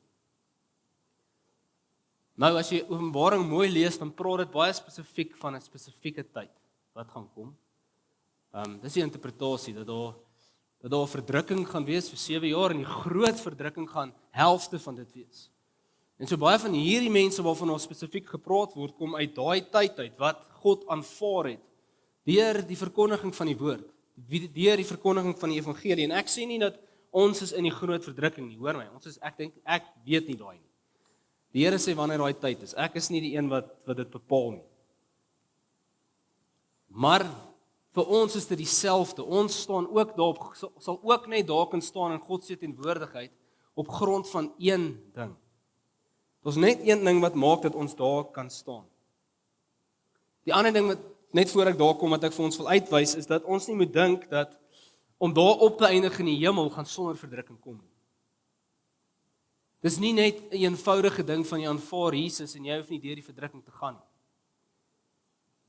Nou as jy Openbaring mooi lees, dan praat dit baie spesifiek van 'n spesifieke tyd. wat gaan kom. Dis die interpretasie dat daar verdrukking gaan wees vir 7 jaar en die groot verdrukking gaan helfte van dit wees. En so baie van hierdie mense waarvan ons spesifiek gepraat word, kom uit daai tyd uit wat God aanvaar het deur die verkondiging van die woord, deur die verkondiging van die evangelie. En ek sê nie dat ons is in die groot verdrukking nie, hoor my. Ek weet nie daai nie. Die Here sê wanneer daai tyd is. Ek is nie die een wat dit bepaal nie. Maar vir ons is dit dieselfde. Ons staan ook daarop, sal ook net daar kan staan in God se teenwoordigheid op grond van een ding. Daar's net een ding wat maak dat ons daar kan staan. Die ander ding wat net voor ek daar kom wat ek vir ons wil uitwys is dat ons nie moet dink dat om daar op te eindig in die hemel gaan sonder verdrukking kom nie. Dis nie net 'n eenvoudige ding van jy aanvaar Jesus en jy hoef nie deur die verdrukking te gaan nie.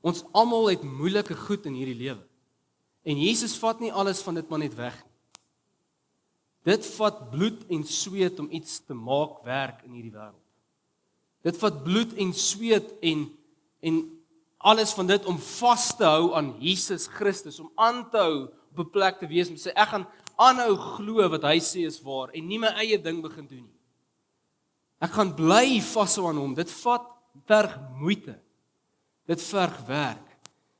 Ons almal het moeilike goed in hierdie lewe. En Jesus vat nie alles van dit maar net weg nie. Dit vat bloed en sweet om iets te maak werk in hierdie wêreld. Dit vat bloed en sweet en alles van dit om vas te hou aan Jesus Christus, om aan te hou op 'n plek te wees, om te sê ek gaan aanhou glo wat hy sê is waar en nie my eie ding begin doen nie. Ek gaan bly vashou aan hom. Dit verg moeite. Dit verg werk.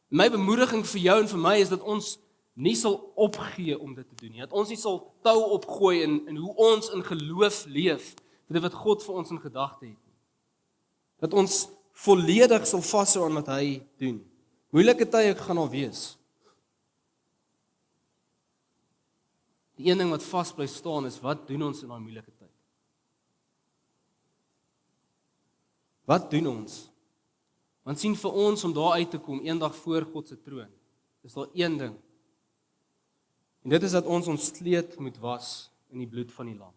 My bemoediging vir jou en vir my is dat ons nie sal opgee om dit te doen nie. Dat ons nie sal tou opgooi in hoe ons in geloof leef, vir dit wat God vir ons in gedagte het. Dat ons volledig sal vashou aan wat hy doen. Moeilike tye gaan al wees. Die een ding wat vas bly staan is, wat doen ons in daai moeilike tyd? Wat doen ons? Want sien vir ons om daar uit te kom, eendag voor God se troon, is daar een ding. En dit is dat ons kleed moet was in die bloed van die lam.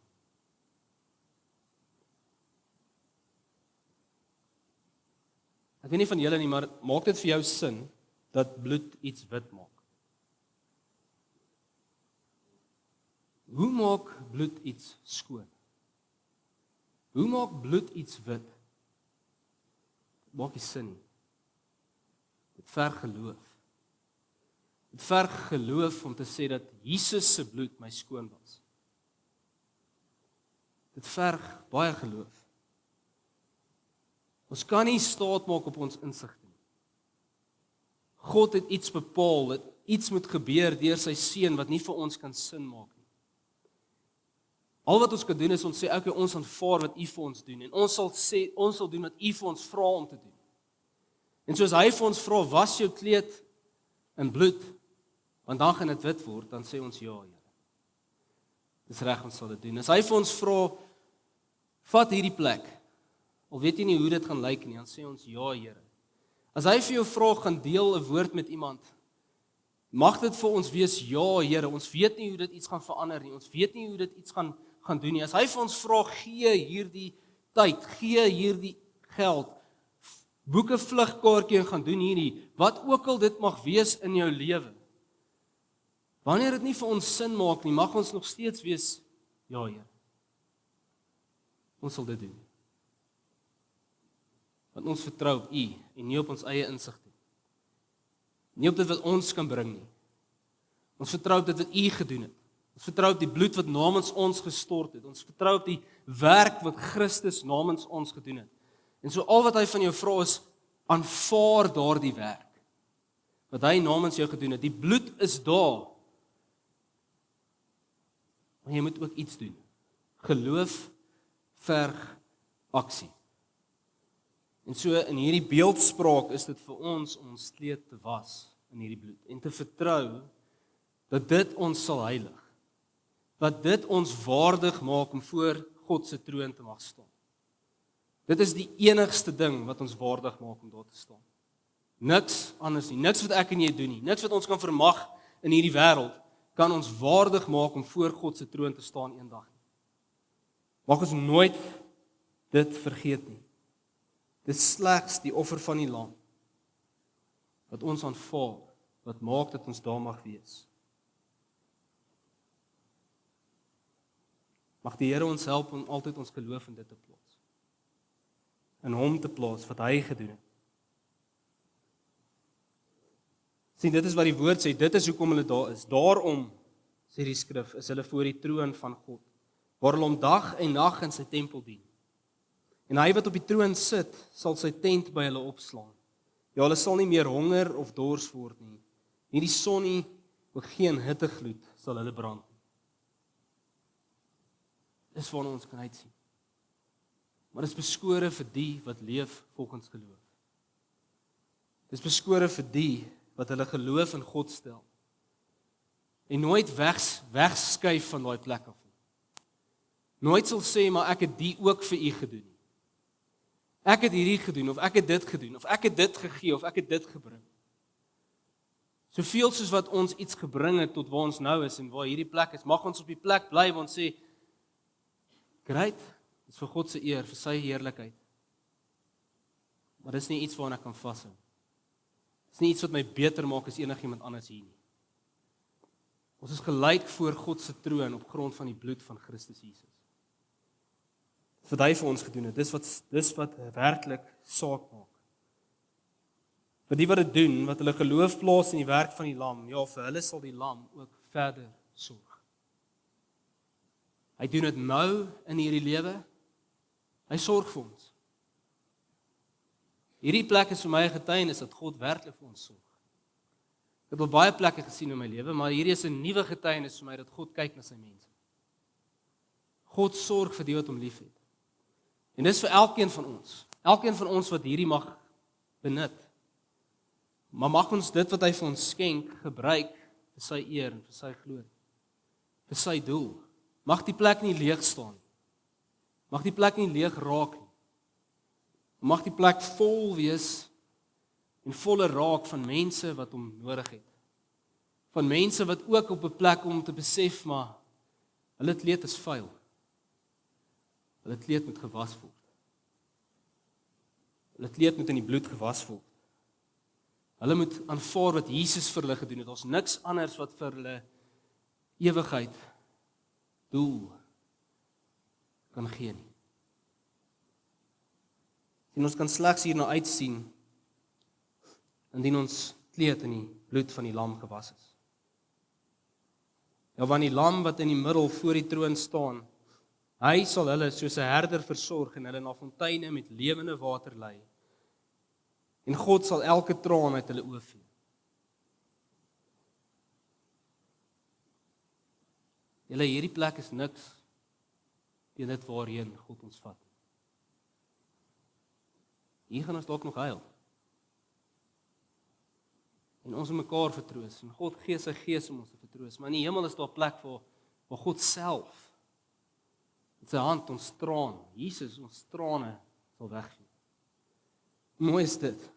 Ek weet nie van julle nie, maar maak dit vir jou sin dat bloed iets wit maak? Hoe maak bloed iets skoon? Hoe maak bloed iets wit? Maak nie sin nie. Dit verg geloof. Dit verg geloof om te sê dat Jesus se bloed my skoon was. Dit verg baie geloof. Ons kan nie staat maak op ons insig nie. God het iets bepaal, dat iets moet gebeur deur sy seun wat nie vir ons kan sin maak nie. Al wat ons kan doen is ons sê okay, ons aanvaar wat U vir ons doen en ons sal doen wat U vir ons vra om te doen. En soos hy vir ons vra, was jou kleed in bloed, want dan gaan dit wit word, dan sê ons ja, Here. Dis reg, ons sal dit doen. As hy vir ons vra, vat hierdie plek. Al weet jy nie hoe dit gaan lyk nie, dan sê ons ja, Here. As hy vir jou vra, gaan deel 'n woord met iemand, mag dit vir ons wees ja, Here. Ons weet nie hoe dit iets gaan verander nie. Ons weet nie hoe dit iets gaan doen nie. As hy vir ons vra, gee hierdie tyd, gee hierdie geld, boek 'n vlugkaartjie en gaan doen hierdie, wat ook al dit mag wees in jou lewe. Wanneer dit nie vir ons sin maak nie, mag ons nog steeds wees ja, Here. Ons sal dit doen. Want ons vertrou op U en nie op ons eie insig nie. Nie op dit wat ons kan bring nie. Ons vertrou op dit wat U gedoen het. Ons vertrou op die bloed wat namens ons gestort het. Ons vertrou op die werk wat Christus namens ons gedoen het. En so al wat hy van jou vra is, aanvaar daardie werk wat hy namens jou gedoen het. Die bloed is daar. Maar jy moet ook iets doen. Geloof verg aksie. En so in hierdie beeldspraak is dit vir ons om ons kleed te was in hierdie bloed en te vertrou dat dit ons sal heilig. Dat dit ons waardig maak om voor God se troon te mag staan. Dit is die enigste ding wat ons waardig maak om daar te staan. Niks anders nie, niks wat ek en jy doen nie, niks wat ons kan vermag in hierdie wêreld kan ons waardig maak om voor God se troon te staan eendag nie. Mag ons nooit dit vergeet nie. Dit is slegs die offer van die lam wat ons aanvaar, wat maak dat ons daar mag wees. Mag die Here ons help om altyd ons geloof in dit te plaas. In hom te plaas wat hy gedoen het. Sien, dit is wat die woord sê, dit is hoekom hulle daar is. Daarom, sê die skrif, is hulle voor die troon van God, waar hulle hom dag en nag in sy tempel dien. En hy wat op die troon sit, sal sy tent by hulle opslaan. Ja, hulle sal nie meer honger of dors word nie. Nie die son nie, ook geen hittegloed sal hulle brand. Dis waarna ons kan uitsien. Maar dis beskore vir die wat leef volgens geloof. Dis beskore vir die wat hulle geloof in God stel. En nooit wegskuif van daai plek af nie. Nooit sal sê, maar ek het die ook vir u gedoen. Ek het hierdie gedoen, of ek het dit gedoen, of ek het dit gegee, of ek het dit gebring. Soveel soos wat ons iets gebring het tot waar ons nou is en waar hierdie plek is, mag ons op die plek bly waar ons sê, great, dit is vir God se eer, vir sy heerlikheid. Maar dis nie iets waarna ek kan vashou. Dis nie iets wat my beter maak as enigiemand anders hier nie. Ons is gelyk voor God se troon op grond van die bloed van Christus Jesus. Wat hy vir ons gedoen het, dis wat werklik saak maak. Vir die wat dit doen, wat hulle geloof plaas in die werk van die lam, ja, vir hulle sal die lam ook verder sorg. Hy doen dit nou in hierdie lewe. Hy sorg vir ons. Hierdie plek is vir my 'n getuienis dat God werklik vir ons sorg. Ek het al baie plekke gesien in my lewe, maar hierdie is 'n nuwe getuienis vir my dat God kyk na sy mense. God sorg vir die wat hom liefhet. En dis vir elkeen van ons. Elkeen van ons wat hierdie mag benut. Maar mag ons dit wat hy vir ons skenk gebruik vir sy eer en vir sy glorie. Vir sy doel. Mag die plek nie leeg staan nie. Mag die plek nie leeg raak nie. Mag die plek vol wees en volle raak van mense wat hom nodig het. Van mense wat ook op 'n plek om te besef, maar hulle kleed is vuil. Hulle kleed moet gewas word. Hulle kleed moet in die bloed gewas word. Hulle moet aanvaar wat Jesus vir hulle gedoen het. Ons niks anders wat vir hulle ewigheid doel kan gee nie. En ons kan slegs hierna uitsien indien ons kleed in die bloed van die lam gewas is. Ja, want die lam wat in die middel voor die troon staan, hy sal hulle soos 'n herder versorg en hulle na fonteine met lewende water lei. En God sal elke traan uit hulle oë vee. Julle, hierdie plek is niks teen dit waarheen God ons vat. Hier gaan ons dalk nog huil. En ons moet mekaar vertroos. En God gee sy gees om ons te vertroos. Maar in die hemel is daar 'n plek waar God self met sy hand ons traan, Jesus ons trane sal wegvee. Mooi is dit.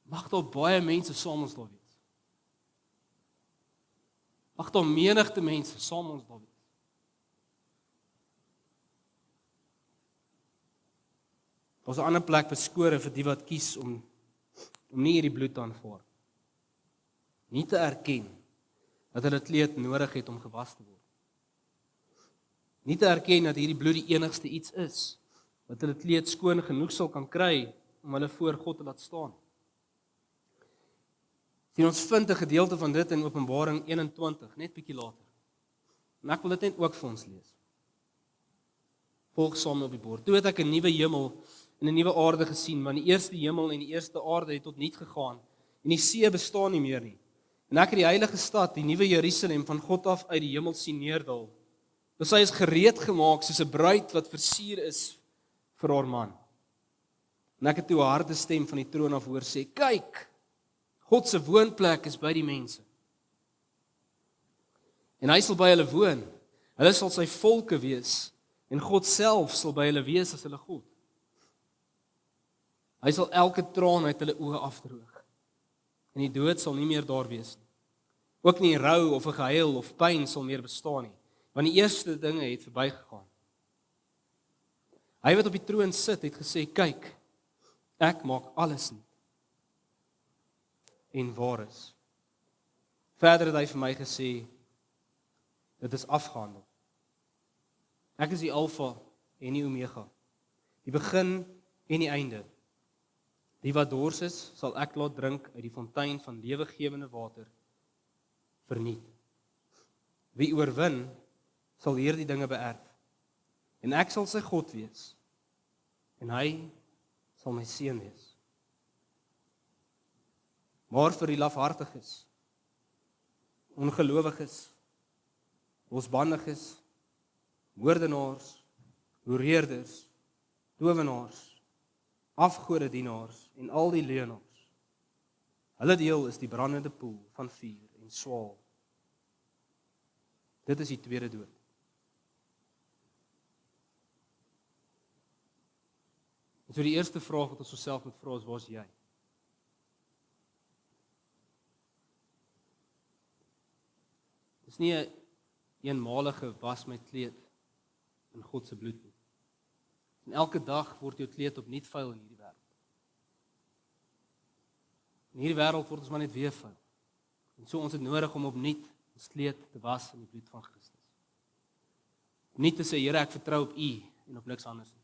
Mag daar baie mense saam ons daar wees. Mag daar menigte mense saam ons daar wees. Daar's 'n ander plek beskore vir die wat kies om nie hierdie bloed te aanvaar. Nie te erken dat hulle kleed nodig het om gewas te word. Nie te erken dat hierdie bloed die enigste iets is wat hulle kleed skoon genoeg sal kan kry om hulle voor God te laat staan. Sien, ons vind 'n gedeelte van dit in Openbaring 21, net bietjie later. En ek wil dit net ook vir ons lees. Volg saam op die bord. Toe het ek 'n nuwe hemel en 'n nuwe aarde gesien, want die eerste hemel en die eerste aarde het tot niet gegaan en die see bestaan nie meer nie. En ek het die heilige stad, die nuwe Jerusalem van God af uit die hemel sien neerdal. Dus sy is gereed gemaak soos 'n bruid wat versier is vir haar man. En ek het toe 'n harde stem van die troon af hoor sê, kyk, God se woonplek is by die mense. En hy sal by hulle woon. Hulle sal sy volke wees en God self sal by hulle wees as hulle God. Hy sal elke traan uit hulle oë afdroog. En die dood sal nie meer daar wees nie. Ook nie rou of 'n gehuil of pyn sal meer bestaan nie, want die eerste dinge het verbygegaan. Hy wat op die troon sit, het gesê, kyk, ek maak alles nuut. En waar is. Verder het hy vir my gesê, dit is afgehandel. Ek is die Alfa en die Omega, die begin en die einde. Die wat dors is, sal ek laat drink uit die fontein van lewegewende water verniet. Wie oorwin, sal hierdie dinge beerf. En ek sal sy God wees. En hy sal my seun wees. Maar vir die lafhartiges, ongelowiges, losbandiges, moordenaars, hoereerders, towenaars, afgodedienaars en al die leuenaars. Hulle deel is die brandende poel van vuur en swaal. Dit is die tweede dood. En so die eerste vraag wat ons osself moet vra is, waar is jy? Dis nie 'n eenmalige was my kleed in God se bloed nie. En elke dag word jou kleed opnuut vuil in hierdie wêreld. In hierdie wêreld word ons maar net weer vuil. En so ons het nodig om opnuut ons kleed te was in die bloed van Christus. Nie te sê, Here, ek vertrou op U en op niks anders nie.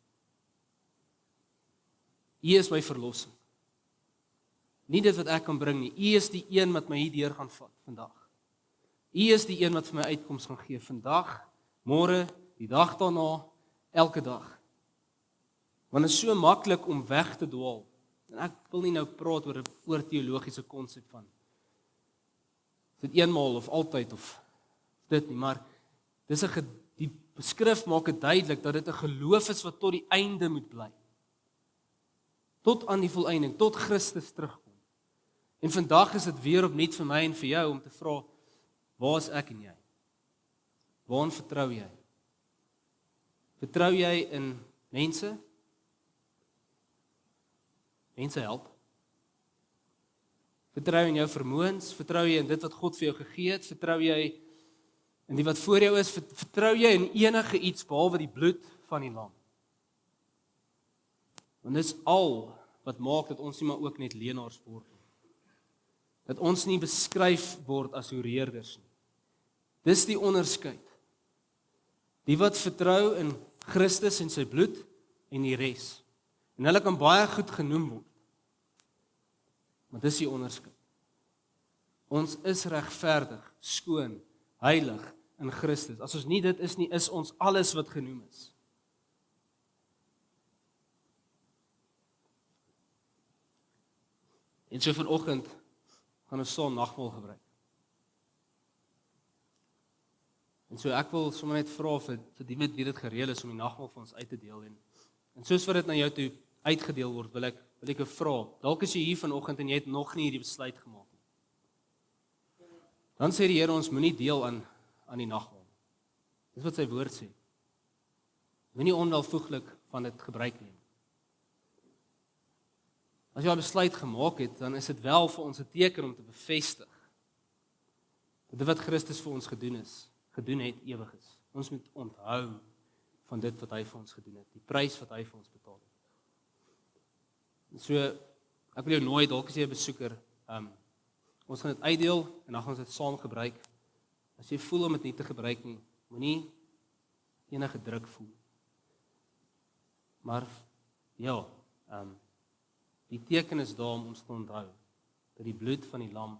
U is my verlossing. Nie dit wat ek kan bring nie. U is die een wat my hierdeur gaan vat vandag. U is die een wat vir my uitkoms gaan gee vandag, môre, die dag daarna, elke dag. Want dit is so maklik om weg te dwaal. En ek wil nie nou praat oor teologiese konsep van is dit eenmaal of altyd of dit nie, maar dis die beskrif maak dit duidelik dat dit 'n geloof is wat tot die einde moet bly. Tot aan die volëinding, tot Christus terugkom. En vandag is dit weer opnuut vir my en vir jou om te vra, waar is ek en jy? Waaraan vertrou jy? Vertrou jy in mense? Mense help. Vertrou jy in jou vermoëns? Vertrou jy in dit wat God vir jou gegee het? Vertrou jy in die wat voor jou is? Vertrou jy in enige iets behalwe die bloed van die lam? Want dis al wat maak dat ons nie maar ook net leenaars word nie. Dat ons nie beskryf word as hoereerders nie. Dis die onderskeid. Die wat vertrou in Christus en sy bloed en die res. En hulle kan baie goed genoem word. Maar dis die onderskeid. Ons is regverdig, skoon, heilig in Christus. As ons nie dit is nie, is ons alles wat genoem is. En so vanoggend gaan ons saam nagmaal gebruik. En so ek wil sommer net vra vir die met wie dit gereël is om die nagmaal vir ons uit te deel en soos wat dit na jou toe uitgedeel word, wil ek jou vra. Dalk is jy hier vanoggend en jy het nog nie hierdie besluit gemaak nie. Dan sê die Here ons moenie deel aan die nagmaal. Dis wat sy woord sê. Moenie onwelvoeglik van dit gebruik neem. As jy 'n besluit gemaak het, dan is dit wel vir ons 'n teken om te bevestig dat dit wat Christus vir ons gedoen het ewig is. Ons moet onthou van dit wat hy vir ons gedoen het, die prys wat hy vir ons betaal het. En so, ek wil jou nooi, dalk as jy 'n besoeker, ons gaan dit uitdeel en dan gaan ons dit saam gebruik. As jy voel om dit nie te gebruik nie, moenie enige druk voel. Maar ja, die teken is daar om ons te onthou dat die bloed van die lam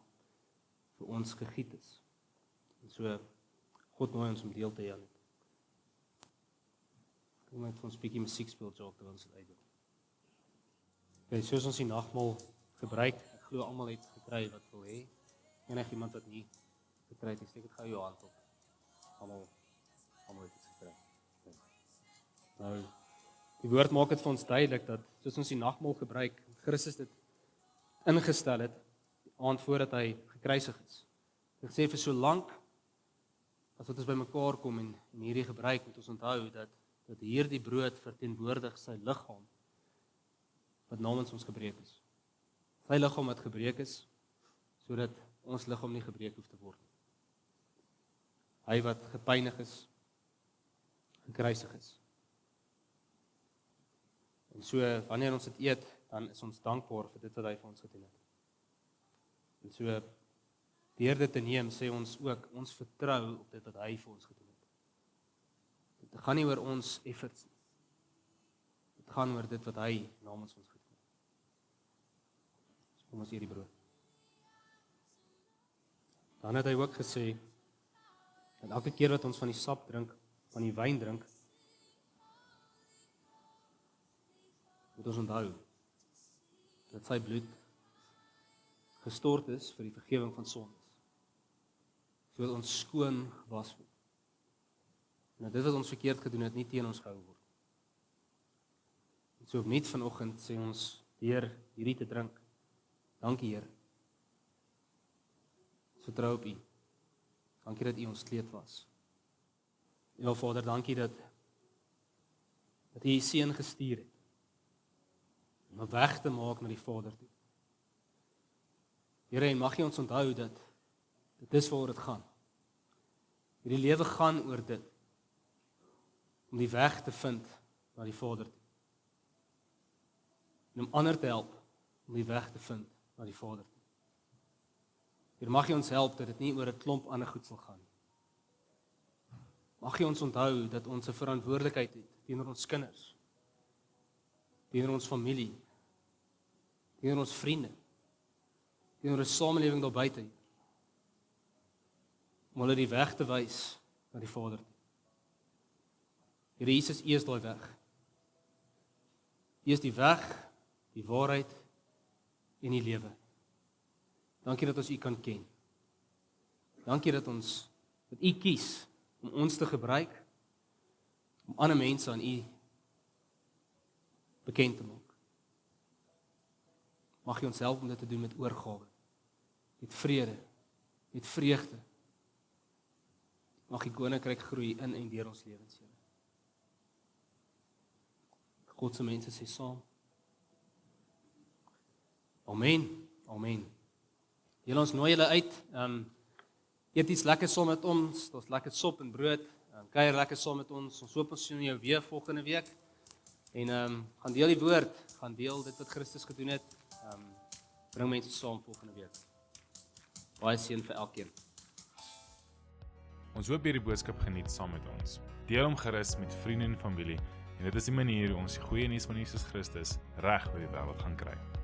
vir ons gegiet is. En so, God nooi ons om deel te hê. Kom net vir ons 'n bietjie musiek speel, Jacques, terwyl ons dit uitdeel. Okay, soos ons die nagmaal gebruik, ek glo almal het gekry wat wil hê. Enigiemand wat nie gekry het, steek dit gou jou hand op. Almal het dit gekry. Okay. Nou, die woord maak dit vir ons duidelik dat soos ons die nagmaal gebruik, Christus dit ingestel het, die aand voordat hy gekruisig is. Ek sê vir so lank as wat ons bymekaar kom en hierdie gebruik, moet ons onthou dat hierdie brood verteenwoordig sy liggaam wat namens ons gebreek is. Sy liggaam wat gebreek is, sodat ons liggaam nie gebreek hoef te word. Hy wat gepynig is, gekruisig is. En so, wanneer ons dit eet, dan is ons dankbaar vir dit wat hy vir ons gedoen het. En so, deur dit te neem, sê ons ook, ons vertrou op dit wat hy vir ons gedoen het. Dit gaan nie oor ons efforts nie. Dit gaan oor dit wat hy namens ons gedoen het. kom ons eet die brood. Dan het hy ook gesê, dat elke keer wat ons van die sap drink, van die wyn drink, moet ons onthou, dat sy bloed gestort is vir die vergifnis van sondes, sodat ons skoon gewas word. En dit wat ons verkeerd gedoen het, nie teen ons gehou word. En so opnuut vanoggend sê ons, deur hierdie te drink, dankie Here. Ons vertrou op U. Dankie dat U ons kleed was. Ja Vader, dankie dat U U seun gestuur het, om 'n weg te maak na die Vader toe. Here, en mag U ons onthou dat dit is waaroor dit gaan. Hierdie lewe gaan oor dit, om die weg te vind na die Vader toe. En om ander te help om die weg te vind na die Vader toe. Here, mag U ons help dat dit nie oor 'n klomp ander goed sal gaan. Mag U ons onthou dat ons 'n verantwoordelikheid het teenoor ons kinders, teenoor ons familie, teenoor ons vriende, teenoor 'n samelewing daar buite, om hulle die weg te wys na die Vader toe. Here Jesus, U is daai weg. U is die weg, die waarheid en die lewe. Dankie dat ons U kan ken. Dankie dat U kies om ons te gebruik, om ander mense aan U bekend te maak. Mag U ons help om dit te doen met oorgawe, met vrede, met vreugde. Mag U koninkryk groei in en deur ons lewens, Here. God se mense sê saam. Amen. Amen. Julle ons nooi julle uit. Eet iets lekker saam met ons. Daar's lekker sop en brood. Kuier lekker saam met ons. Ons hoop ons sien jou weer volgende week. En gaan deel die woord, gaan deel dit wat Christus gedoen het. Bring mense saam volgende week. Baie seën vir elkeen. Ons hoop hierdie boodskap geniet saam met ons. Deel hom gerus met vriende en familie. En dit is die manier hoe ons die goeie nuus van Jesus Christus reg oor die wêreld gaan kry.